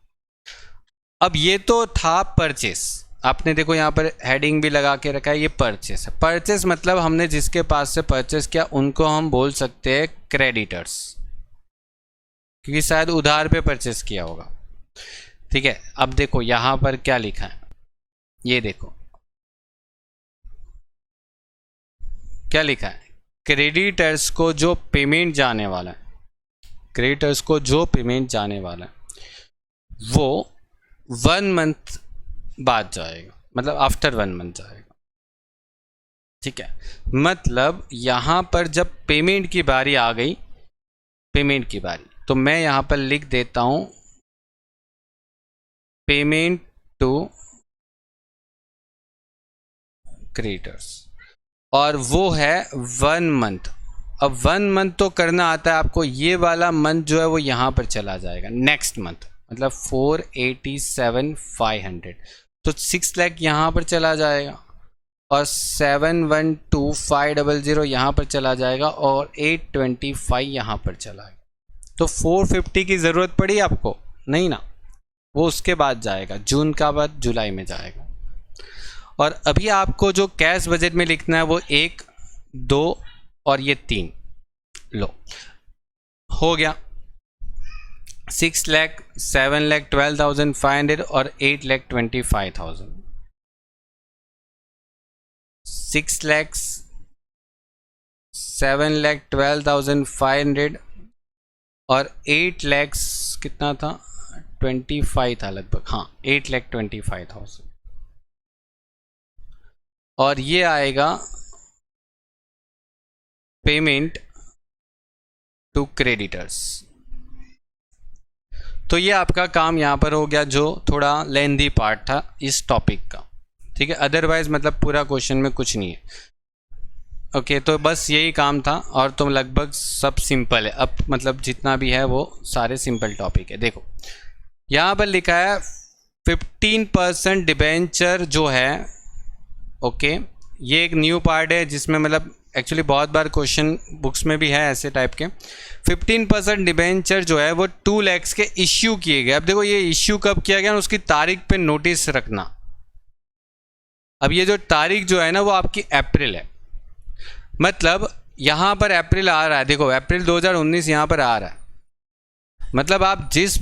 [SPEAKER 1] अब ये तो था परचेस, आपने देखो यहाँ पर हेडिंग भी लगा के रखा है, ये परचेस है। परचेस मतलब हमने जिसके पास से परचेस किया उनको हम बोल सकते हैं क्रेडिटर्स, क्योंकि शायद उधार पे परचेस किया होगा। ठीक है, अब देखो यहाँ पर क्या लिखा है, ये देखो क्या लिखा है, क्रेडिटर्स को जो पेमेंट जाने वाला है, क्रेडिटर्स को जो पेमेंट जाने वाला है वो 1 मंथ बाद जाएगा, मतलब आफ्टर 1 मंथ जाएगा। ठीक है, मतलब यहाँ पर जब पेमेंट की बारी आ गई, पेमेंट की बारी, तो मैं यहाँ पर लिख देता हूँ पेमेंट टू क्रेडिटर्स, और वो है 1 मंथ। अब 1 मंथ तो करना आता है आपको, ये वाला मंथ जो है वो यहाँ पर चला जाएगा नेक्स्ट मंथ, मतलब 4,87,500, तो 6 लाख यहाँ पर चला जाएगा, और 7,12,500 यहाँ पर चला जाएगा, और 8,25 यहाँ पर चला गया। तो 450 की ज़रूरत पड़ी आपको नहीं ना, वो उसके बाद जाएगा, जून का बाद जुलाई में जाएगा। और अभी आपको जो कैश बजट में लिखना है वो 1, 2 और ये 3 लो हो गया। 6 लाख, 7,12,500 और 8,25,000। 6 lakhs, 7,12,500 और 8 lakhs कितना था, 25 था लगभग, हाँ 8,25,000। और ये आएगा पेमेंट टू क्रेडिटर्स। तो ये आपका काम यहाँ पर हो गया, जो थोड़ा लेंथी पार्ट था इस टॉपिक का। ठीक है, अदरवाइज मतलब पूरा क्वेश्चन में कुछ नहीं है। ओके, तो बस यही काम था, और तो लगभग सब सिंपल है। अब मतलब जितना भी है वो सारे सिंपल टॉपिक है। देखो यहाँ पर लिखा है 15% डिबेंचर जो है, ओके ये एक न्यू पार्ट है जिसमें मतलब एक्चुअली बहुत बार क्वेश्चन बुक्स में भी है ऐसे टाइप के। 15% डिबेंचर जो है वो 2 lakhs के इश्यू किए गए। अब देखो ये इश्यू कब किया गया, उसकी तारीख पे नोटिस रखना। अब ये जो तारीख जो है ना वो आपकी अप्रैल है, मतलब यहाँ पर अप्रैल आ रहा है, देखो अप्रैल 2019 यहाँ पर आ रहा है, मतलब आप जिस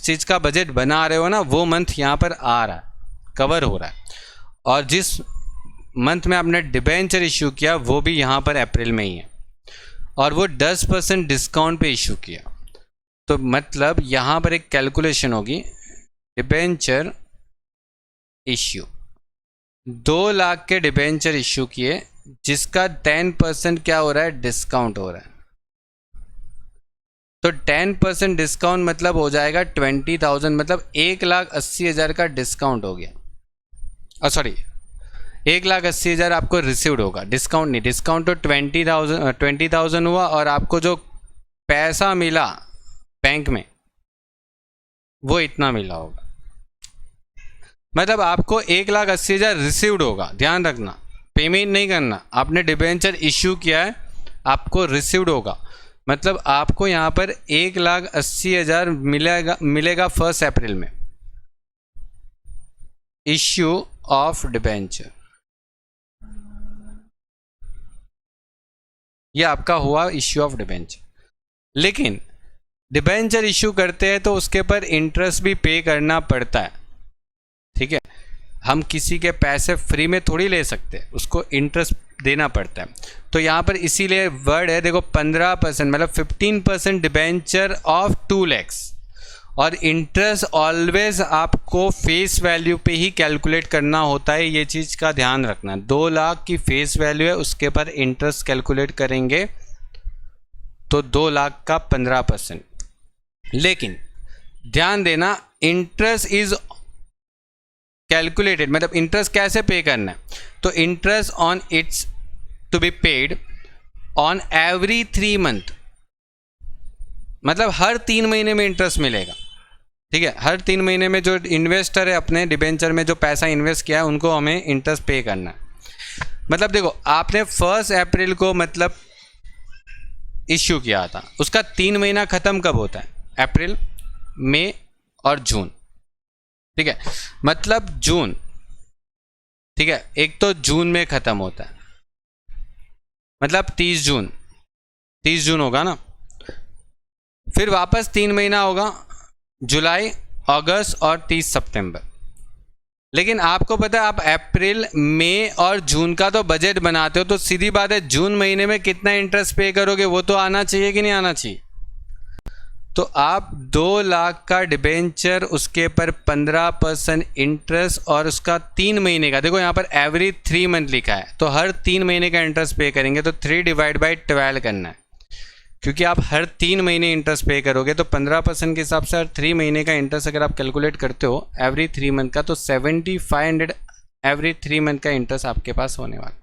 [SPEAKER 1] चीज़ का बजट बना रहे हो ना वो मंथ यहाँ पर आ रहा है, कवर हो रहा है। और जिस मंथ में आपने डिबेंचर इशू किया वो भी यहाँ पर अप्रैल में ही है, और वो 10% डिस्काउंट पे इशू किया। तो मतलब यहाँ पर एक कैलकुलेशन होगी, डिबेंचर इश्यू 2 लाख के डिबेंचर इशू किए, जिसका 10% क्या हो रहा है, डिस्काउंट हो रहा है। तो 10% डिस्काउंट मतलब हो जाएगा 20,000, मतलब 1,80,000 का डिस्काउंट हो गया। सॉरी 1,80,000 आपको रिसीव्ड होगा, डिस्काउंट नहीं, डिस्काउंट तो 20,000 हुआ, और आपको जो पैसा मिला बैंक में वो इतना मिला होगा। मतलब आपको 1,80,000 रिसीव्ड होगा, ध्यान रखना, पेमेंट नहीं करना, आपने डिबेंचर इश्यू किया है आपको रिसीव्ड होगा। मतलब आपको यहाँ पर 1,80,000 मिलेगा 1 अप्रैल में, इश्यू ऑफ डिबेंचर, ये आपका हुआ इश्यू ऑफ डिबेंचर। लेकिन डिबेंचर इश्यू करते हैं तो उसके पर इंटरेस्ट भी पे करना पड़ता है। ठीक है, हम किसी के पैसे फ्री में थोड़ी ले सकते, उसको इंटरेस्ट देना पड़ता है। तो यहाँ पर इसीलिए वर्ड है, देखो 15% मतलब 15% डिबेंचर ऑफ 2 lakhs, और इंटरेस्ट ऑलवेज आपको फेस वैल्यू पे ही कैलकुलेट करना होता है, ये चीज़ का ध्यान रखना। 2 लाख की फेस वैल्यू है, उसके पर इंटरेस्ट कैलकुलेट करेंगे तो 2 लाख का 15%। लेकिन ध्यान देना, इंटरेस्ट इज कैलकुलेटेड, मतलब इंटरेस्ट कैसे पे करना है, तो interest on its to be paid on every 3 month, मतलब हर 3 महीने में इंटरेस्ट मिलेगा। ठीक है, हर 3 महीने में जो इन्वेस्टर है अपने डिबेंचर में जो पैसा इन्वेस्ट किया है उनको हमें इंटरेस्ट पे करना है। मतलब देखो, आपने 1 अप्रैल को मतलब इश्यू किया था, उसका 3 महीना ख़त्म कब होता है? अप्रैल, मई और जून। ठीक है, मतलब जून, ठीक है, एक तो जून में ख़त्म होता है, मतलब 30 जून होगा ना, फिर वापस 3 महीना होगा, जुलाई, अगस्त और 30 सितंबर। लेकिन आपको पता है, आप अप्रैल, मई और जून का तो बजट बनाते हो, तो सीधी बात है जून महीने में कितना इंटरेस्ट पे करोगे वो तो आना चाहिए कि नहीं आना चाहिए। तो आप 2 लाख का डिबेंचर, उसके पर 15% इंटरेस्ट और उसका 3 महीने का, देखो यहाँ पर एवरी 3 month लिखा है, तो हर 3 महीने का इंटरेस्ट पे करेंगे, तो 3/12 करना है, क्योंकि आप हर 3 महीने इंटरेस्ट पे करोगे तो 15% के हिसाब से हर 3 महीने का इंटरेस्ट अगर आप कैलकुलेट करते हो एवरी 3 month का, तो 7500 एवरी 3 month का इंटरेस्ट आपके पास होने वाला।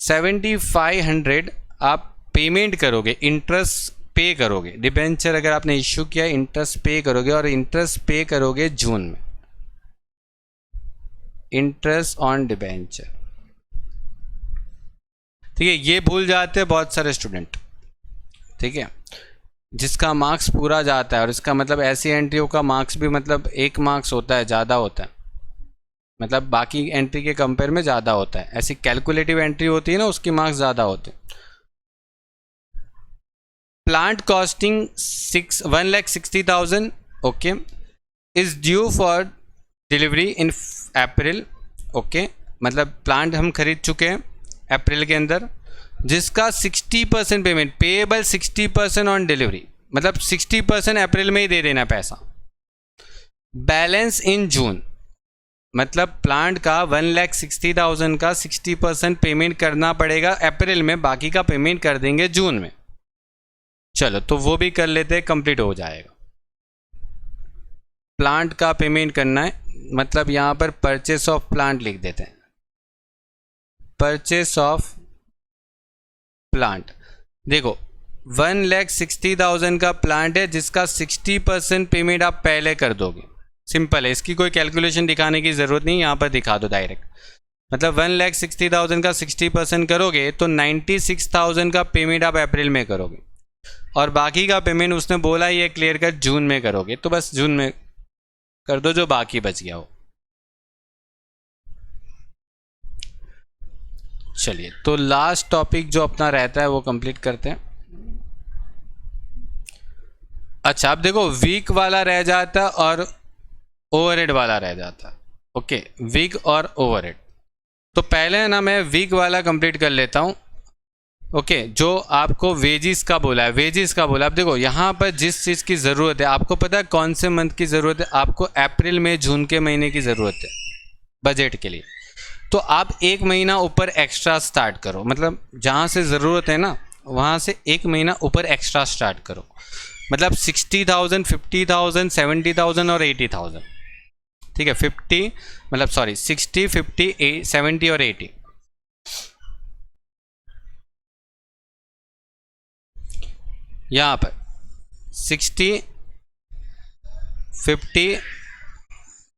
[SPEAKER 1] 7500 आप पेमेंट करोगे, इंटरेस्ट पे करोगे, डिबेंचर अगर आपने इश्यू किया इंटरेस्ट पे करोगे, और इंटरेस्ट पे करोगे जून में, इंटरेस्ट ऑन डिबेंचर। ठीक है, ये भूल जाते हैं बहुत सारे स्टूडेंट। ठीक है, जिसका मार्क्स पूरा जाता है, और इसका मतलब ऐसी एंट्रियों का मार्क्स भी मतलब 1 मार्क्स होता है, ज़्यादा होता है, मतलब बाकी एंट्री के कंपेयर में ज़्यादा होता है। ऐसी कैलकुलेटिव एंट्री होती है ना, उसकी मार्क्स ज़्यादा होते हैं। Plant costing 1,60,000 okay is due for delivery in April. Okay, मतलब प्लांट हम खरीद चुके हैं अप्रैल के अंदर, जिसका 60% पेमेंट पेएबल, 60% ऑन डिलीवरी, मतलब 60% अप्रैल में ही दे देना पैसा। बैलेंस इन जून, मतलब प्लांट का 1,60,000 का 60% पेमेंट करना पड़ेगा अप्रैल में, बाकी का पेमेंट कर देंगे जून में। चलो, तो वो भी कर लेते हैं, कंप्लीट हो जाएगा। प्लांट का पेमेंट करना है, मतलब यहाँ पर परचेस ऑफ प्लांट लिख देते हैं, परचेस ऑफ प्लांट। देखो 1,60,000 का प्लांट है, जिसका 60% पेमेंट आप पहले कर दोगे। सिंपल है, इसकी कोई कैलकुलेशन दिखाने की ज़रूरत नहीं, यहाँ पर दिखा दो डायरेक्ट। मतलब 1,60,000 का 60% करोगे तो 96,000 का पेमेंट आप अप्रैल में करोगे, और बाकी का पेमेंट उसने बोला ये क्लियर कर जून में करोगे, तो बस जून में कर दो जो बाकी बच गया हो। चलिए, तो लास्ट टॉपिक जो अपना रहता है वो कंप्लीट करते हैं। अच्छा, अब देखो वीक वाला रह जाता और ओवरहेड वाला रह जाता। ओके, वीक और ओवरहेड। तो पहले ना मैं वीक वाला कंप्लीट कर लेता हूँ। ओके, जो आपको वेजिस का बोला है, वेजिस का बोला। अब देखो यहाँ पर जिस चीज़ की ज़रूरत है, आपको पता है कौन से मंथ की ज़रूरत है? आपको अप्रैल में जून के महीने की ज़रूरत है बजट के लिए। तो आप 1 महीना ऊपर एक्स्ट्रा स्टार्ट करो, मतलब जहाँ से ज़रूरत है ना वहाँ से 1 महीना ऊपर एक्स्ट्रा स्टार्ट करो, मतलब 60,000, 50,000, 70,000 और 80,000। ठीक है, 50 मतलब सॉरी 60, 50, 70 और 80। यहाँ पर 60, 50,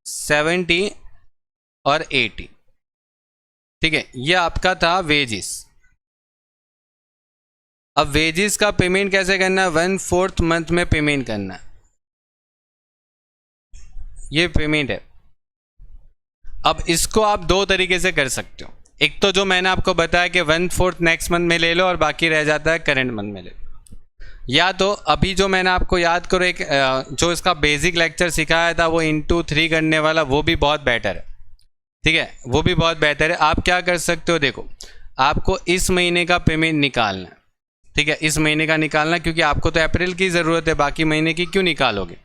[SPEAKER 1] 70 और 80। ठीक है, ये आपका था वेजिस। अब वेजिस का पेमेंट कैसे करना है? 1/4 मंथ में पेमेंट करना है, ये पेमेंट है। अब इसको आप 2 तरीके से कर सकते हो। एक तो जो मैंने आपको बताया कि 1/4 नेक्स्ट मंथ में ले लो और बाकी रह जाता है करंट मंथ में ले लो। या तो अभी जो मैंने आपको याद करो एक जो इसका बेसिक लेक्चर सिखाया था वो इंटू 3 करने वाला, वो भी बहुत बेटर है, ठीक है, वो भी बहुत बेहतर है। आप क्या कर सकते हो, देखो आपको इस महीने का पेमेंट निकालना है, ठीक है, इस महीने का निकालना, क्योंकि आपको तो अप्रैल की ज़रूरत है, बाकी महीने की क्यों निकालोगे।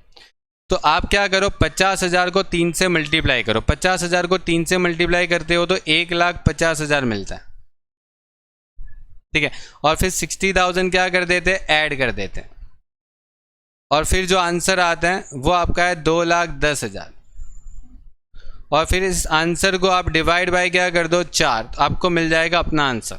[SPEAKER 1] तो आप क्या करो, 50,000 को 3 से मल्टीप्लाई करो। 50,000 को 3 से मल्टीप्लाई करते हो तो 1,50,000 मिलता है, ठीक है। और फिर 60,000 क्या कर देते हैं, ऐड कर देते हैं, और फिर जो आंसर आता है वो आपका है 2,10,000। और फिर इस आंसर को आप डिवाइड बाय क्या कर दो, 4, तो आपको मिल जाएगा अपना आंसर,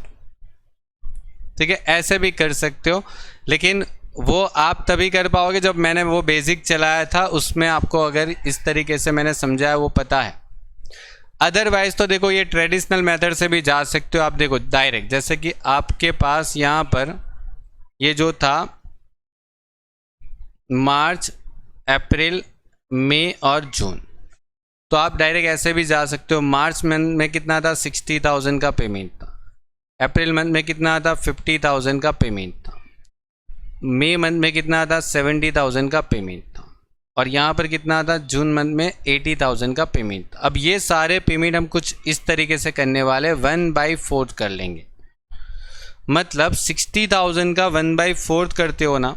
[SPEAKER 1] ठीक है। ऐसे भी कर सकते हो, लेकिन वो आप तभी कर पाओगे जब मैंने वो बेसिक चलाया था, उसमें आपको अगर इस तरीके से मैंने समझाया वो पता है। अदरवाइज तो देखो ये ट्रेडिशनल मेथड से भी जा सकते हो आप। देखो डायरेक्ट, जैसे कि आपके पास यहाँ पर ये जो था मार्च, अप्रैल, मई और जून, तो आप डायरेक्ट ऐसे भी जा सकते हो। मार्च मंथ में कितना था, 60,000 का पेमेंट था। अप्रैल मंथ में कितना था, 50,000 का पेमेंट था। मई मंथ में कितना था, 70,000 का पेमेंट था। और यहाँ पर कितना था, जून मंथ में 80,000 का पेमेंट था। अब ये सारे पेमेंट हम कुछ इस तरीके से करने वाले, 1/4 कर लेंगे। मतलब 60,000 का 1/4 करते हो ना,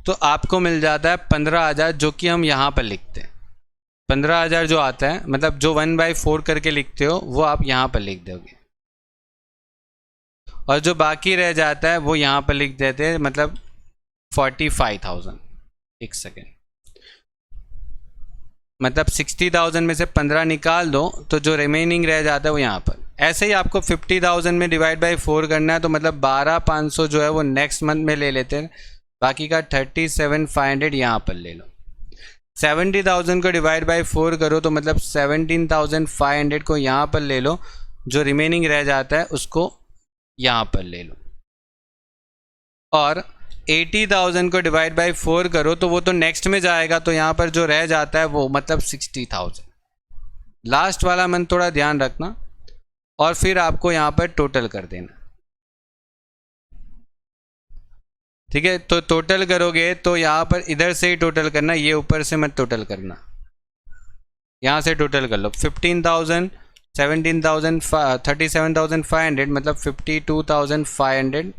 [SPEAKER 1] तो आपको मिल जाता है 15,000, जो कि हम यहाँ पर लिखते हैं। 15,000 जो आता है, मतलब जो 1/4 करके लिखते हो वो आप यहाँ पर लिख दोगे, और जो बाकी रह जाता है वो यहाँ पर लिख देते हैं, मतलब 45,000। एक सेकेंड, मतलब 60,000 में से 15 निकाल दो तो जो रिमेनिंग रह जाता है वो यहाँ पर। ऐसे ही आपको 50,000 में डिवाइड बाय 4 करना है, तो मतलब 12,500 जो है वो नेक्स्ट मंथ में ले लेते हैं, बाकी का 37,500 यहाँ पर ले लो। 70,000 को डिवाइड बाय 4 करो तो मतलब 17,500 को यहाँ पर ले लो, जो रिमेनिंग रह जाता है उसको यहाँ पर ले लो। और 80,000 को डिवाइड बाय 4 करो तो वो तो नेक्स्ट में जाएगा, तो यहाँ पर जो रह जाता है वो मतलब 60,000। लास्ट वाला मंथ थोड़ा ध्यान रखना, और फिर आपको यहाँ पर टोटल कर देना, ठीक है। तो टोटल करोगे तो यहाँ पर इधर से ही टोटल करना, ये ऊपर से मत टोटल करना, यहाँ से टोटल कर लो। 15,000, 17,000, 37,500 मतलब 52,500,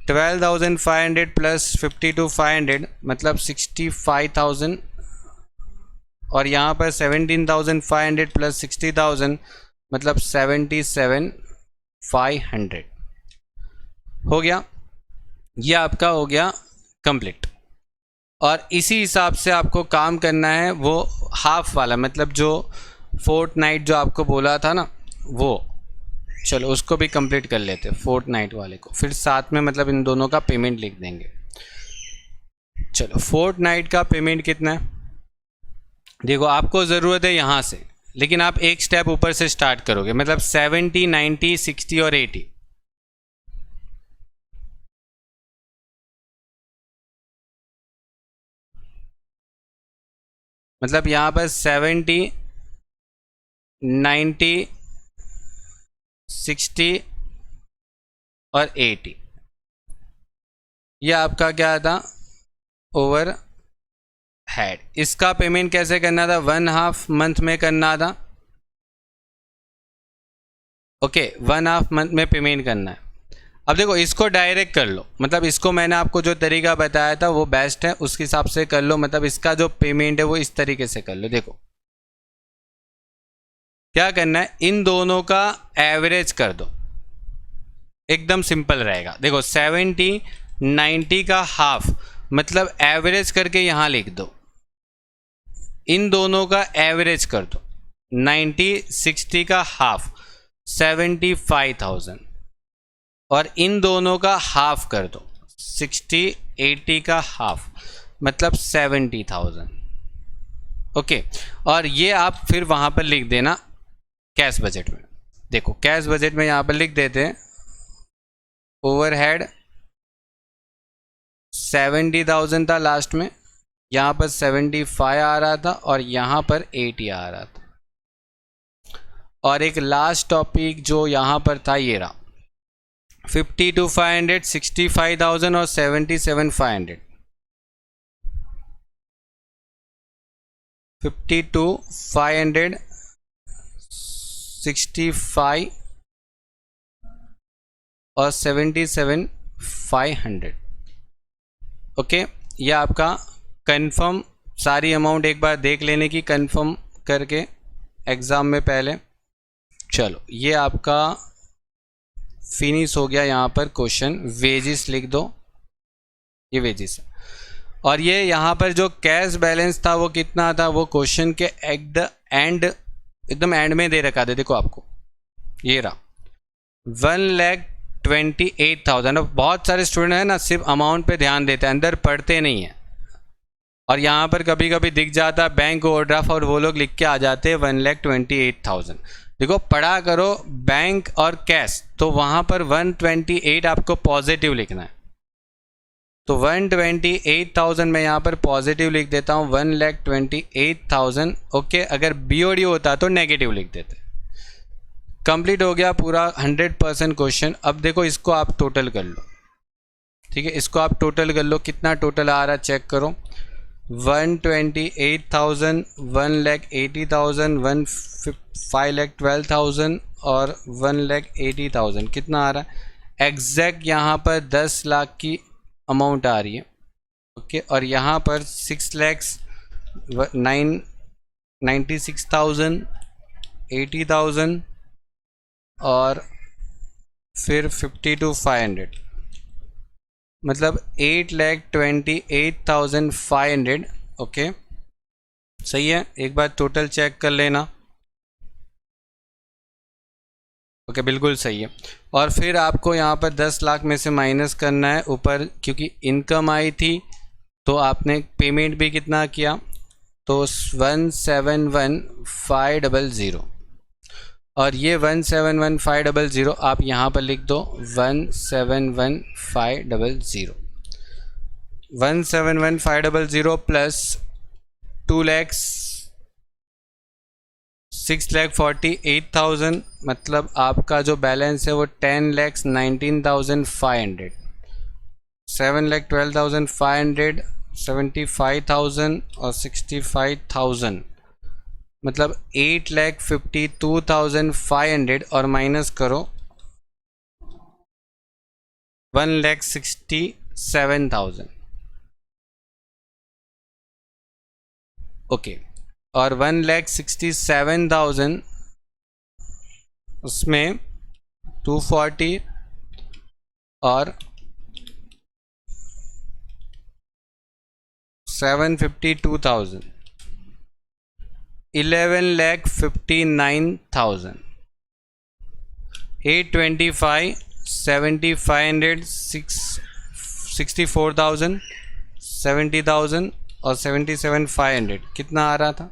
[SPEAKER 1] 12,500 प्लस 52,500 मतलब 65,000, और यहाँ पर 17,500 प्लस 60,000 मतलब 77,500 हो गया। ये आपका हो गया कंप्लीट। और इसी हिसाब से आपको काम करना है वो हाफ वाला, मतलब जो फोर्टनाइट जो आपको बोला था ना, वो चलो उसको भी कंप्लीट कर लेते हैं, फोर्टनाइट वाले को। फिर साथ में मतलब इन दोनों का पेमेंट लिख देंगे। चलो फोर्टनाइट का पेमेंट कितना है, देखो आपको ज़रूरत है यहाँ से, लेकिन आप एक स्टेप ऊपर से स्टार्ट करोगे, मतलब 70, 90, 60 और 80। मतलब यहाँ पर 70, 90, 60 और 80, यह आपका क्या था, ओवर हेड। इसका पेमेंट कैसे करना था, 1/2 मंथ में करना था, ओके, 1/2 मंथ में पेमेंट करना है। अब देखो इसको डायरेक्ट कर लो, मतलब इसको मैंने आपको जो तरीका बताया था वो बेस्ट है, उस हिसाब से कर लो। मतलब इसका जो पेमेंट है वो इस तरीके से कर लो। देखो क्या करना है, इन दोनों का एवरेज कर दो, एकदम सिंपल रहेगा। देखो 70, 90 का हाफ, मतलब एवरेज करके यहाँ लिख दो, इन दोनों का एवरेज कर दो। 90, 60 का हाफ 75,000, और इन दोनों का हाफ कर दो 60, 80 का हाफ मतलब 70,000, ओके। और ये आप फिर वहाँ पर लिख देना कैश बजट में। देखो कैश बजट में यहाँ पर लिख देते हैं, ओवरहेड 70,000 था लास्ट में, यहाँ पर 75 आ रहा था, और यहाँ पर 80 आ रहा था। और एक लास्ट टॉपिक जो यहाँ पर था ये रहा, 52,500, 65,000 और 77,500। 52,500, 65 और 77,500। ओके, ये आपका कंफर्म सारी अमाउंट एक बार देख लेने की, कंफर्म करके एग्ज़ाम में पहले। चलो, ये आपका फिनिश हो गया यहाँ पर क्वेश्चन। वेजिस लिख दो, ये वेजिस है। और ये यहाँ पर जो कैश बैलेंस था वो कितना था, वो क्वेश्चन के एट द एंड, एकदम एंड में दे रखा था। देखो आपको ये रहा 1,28,000। अब बहुत सारे स्टूडेंट हैं ना, सिर्फ अमाउंट पे ध्यान देते हैं, अंदर पढ़ते नहीं हैं। और यहाँ पर कभी कभी दिख जाता है बैंक ओवरड्राफ्ट और वो लोग लिख के आ जाते हैं 1,28,000। देखो, पढ़ा करो बैंक और कैश, तो वहाँ पर 128 आपको पॉजिटिव लिखना है। तो 128,000 मैं यहाँ पर पॉजिटिव लिख देता हूँ, 1,28,000। ओके, अगर BOD होता तो नेगेटिव लिख देते। कंप्लीट हो गया पूरा 100% क्वेश्चन। अब देखो, इसको आप टोटल कर लो। ठीक है, इसको आप टोटल कर लो, कितना टोटल आ रहा है चेक करो। 128,000, 1,80,000, 5,12,000 और 1,80,000 कितना आ रहा है? एग्जैक्ट यहाँ पर 10 लाख की अमाउंट आ रही है। ओके, और यहाँ पर 6,96,000, 80,000 और फिर 52,500, मतलब 8,28,500। ओके, सही है। एक बार टोटल चेक कर लेना। ओके, बिल्कुल सही है। और फिर आपको यहाँ पर 10 लाख में से माइनस करना है ऊपर, क्योंकि इनकम आई थी तो आपने पेमेंट भी कितना किया, तो 171,500। और ये 171,500 आप यहाँ पर लिख दो, 171,500। 171,500 प्लस 6,48,000, मतलब आपका जो बैलेंस है वो 10,19,500। 7,12,500, 75,000 और 65,000, मतलब 8,52,500 और माइनस करो 1,67,000। ओके, और 1,67,000 उसमें 240 और 752,000, 11,59,000, 825, 7,500, 64,000, 70,000 और 77,500 कितना आ रहा था?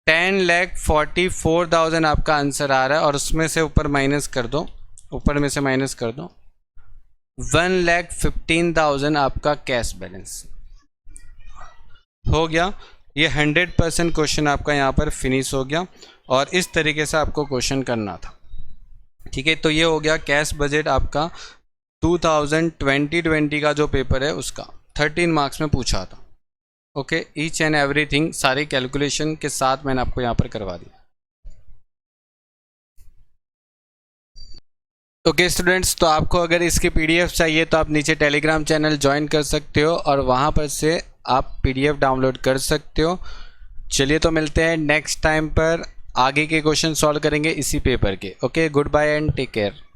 [SPEAKER 1] 10,44,000 आपका आंसर आ रहा है। और उसमें से ऊपर माइनस कर दो, ऊपर में से माइनस कर दो 1,15,000 आपका कैश बैलेंस हो गया। ये 100% क्वेश्चन आपका यहाँ पर फिनिश हो गया। और इस तरीके से आपको क्वेश्चन करना था। ठीक है, तो ये हो गया कैश बजट आपका 2020 का जो पेपर है उसका 13 मार्क्स में पूछा था। ओके, ईच एंड एवरीथिंग सारी कैलकुलेशन के साथ मैंने आपको यहाँ पर करवा दिया। ओके स्टूडेंट्स, तो आपको अगर इसके PDF चाहिए तो आप नीचे टेलीग्राम चैनल ज्वाइन कर सकते हो और वहाँ पर से आप PDF डाउनलोड कर सकते हो। चलिए, तो मिलते हैं नेक्स्ट टाइम पर, आगे के क्वेश्चन सॉल्व करेंगे इसी पेपर के। Okay, goodbye and take care.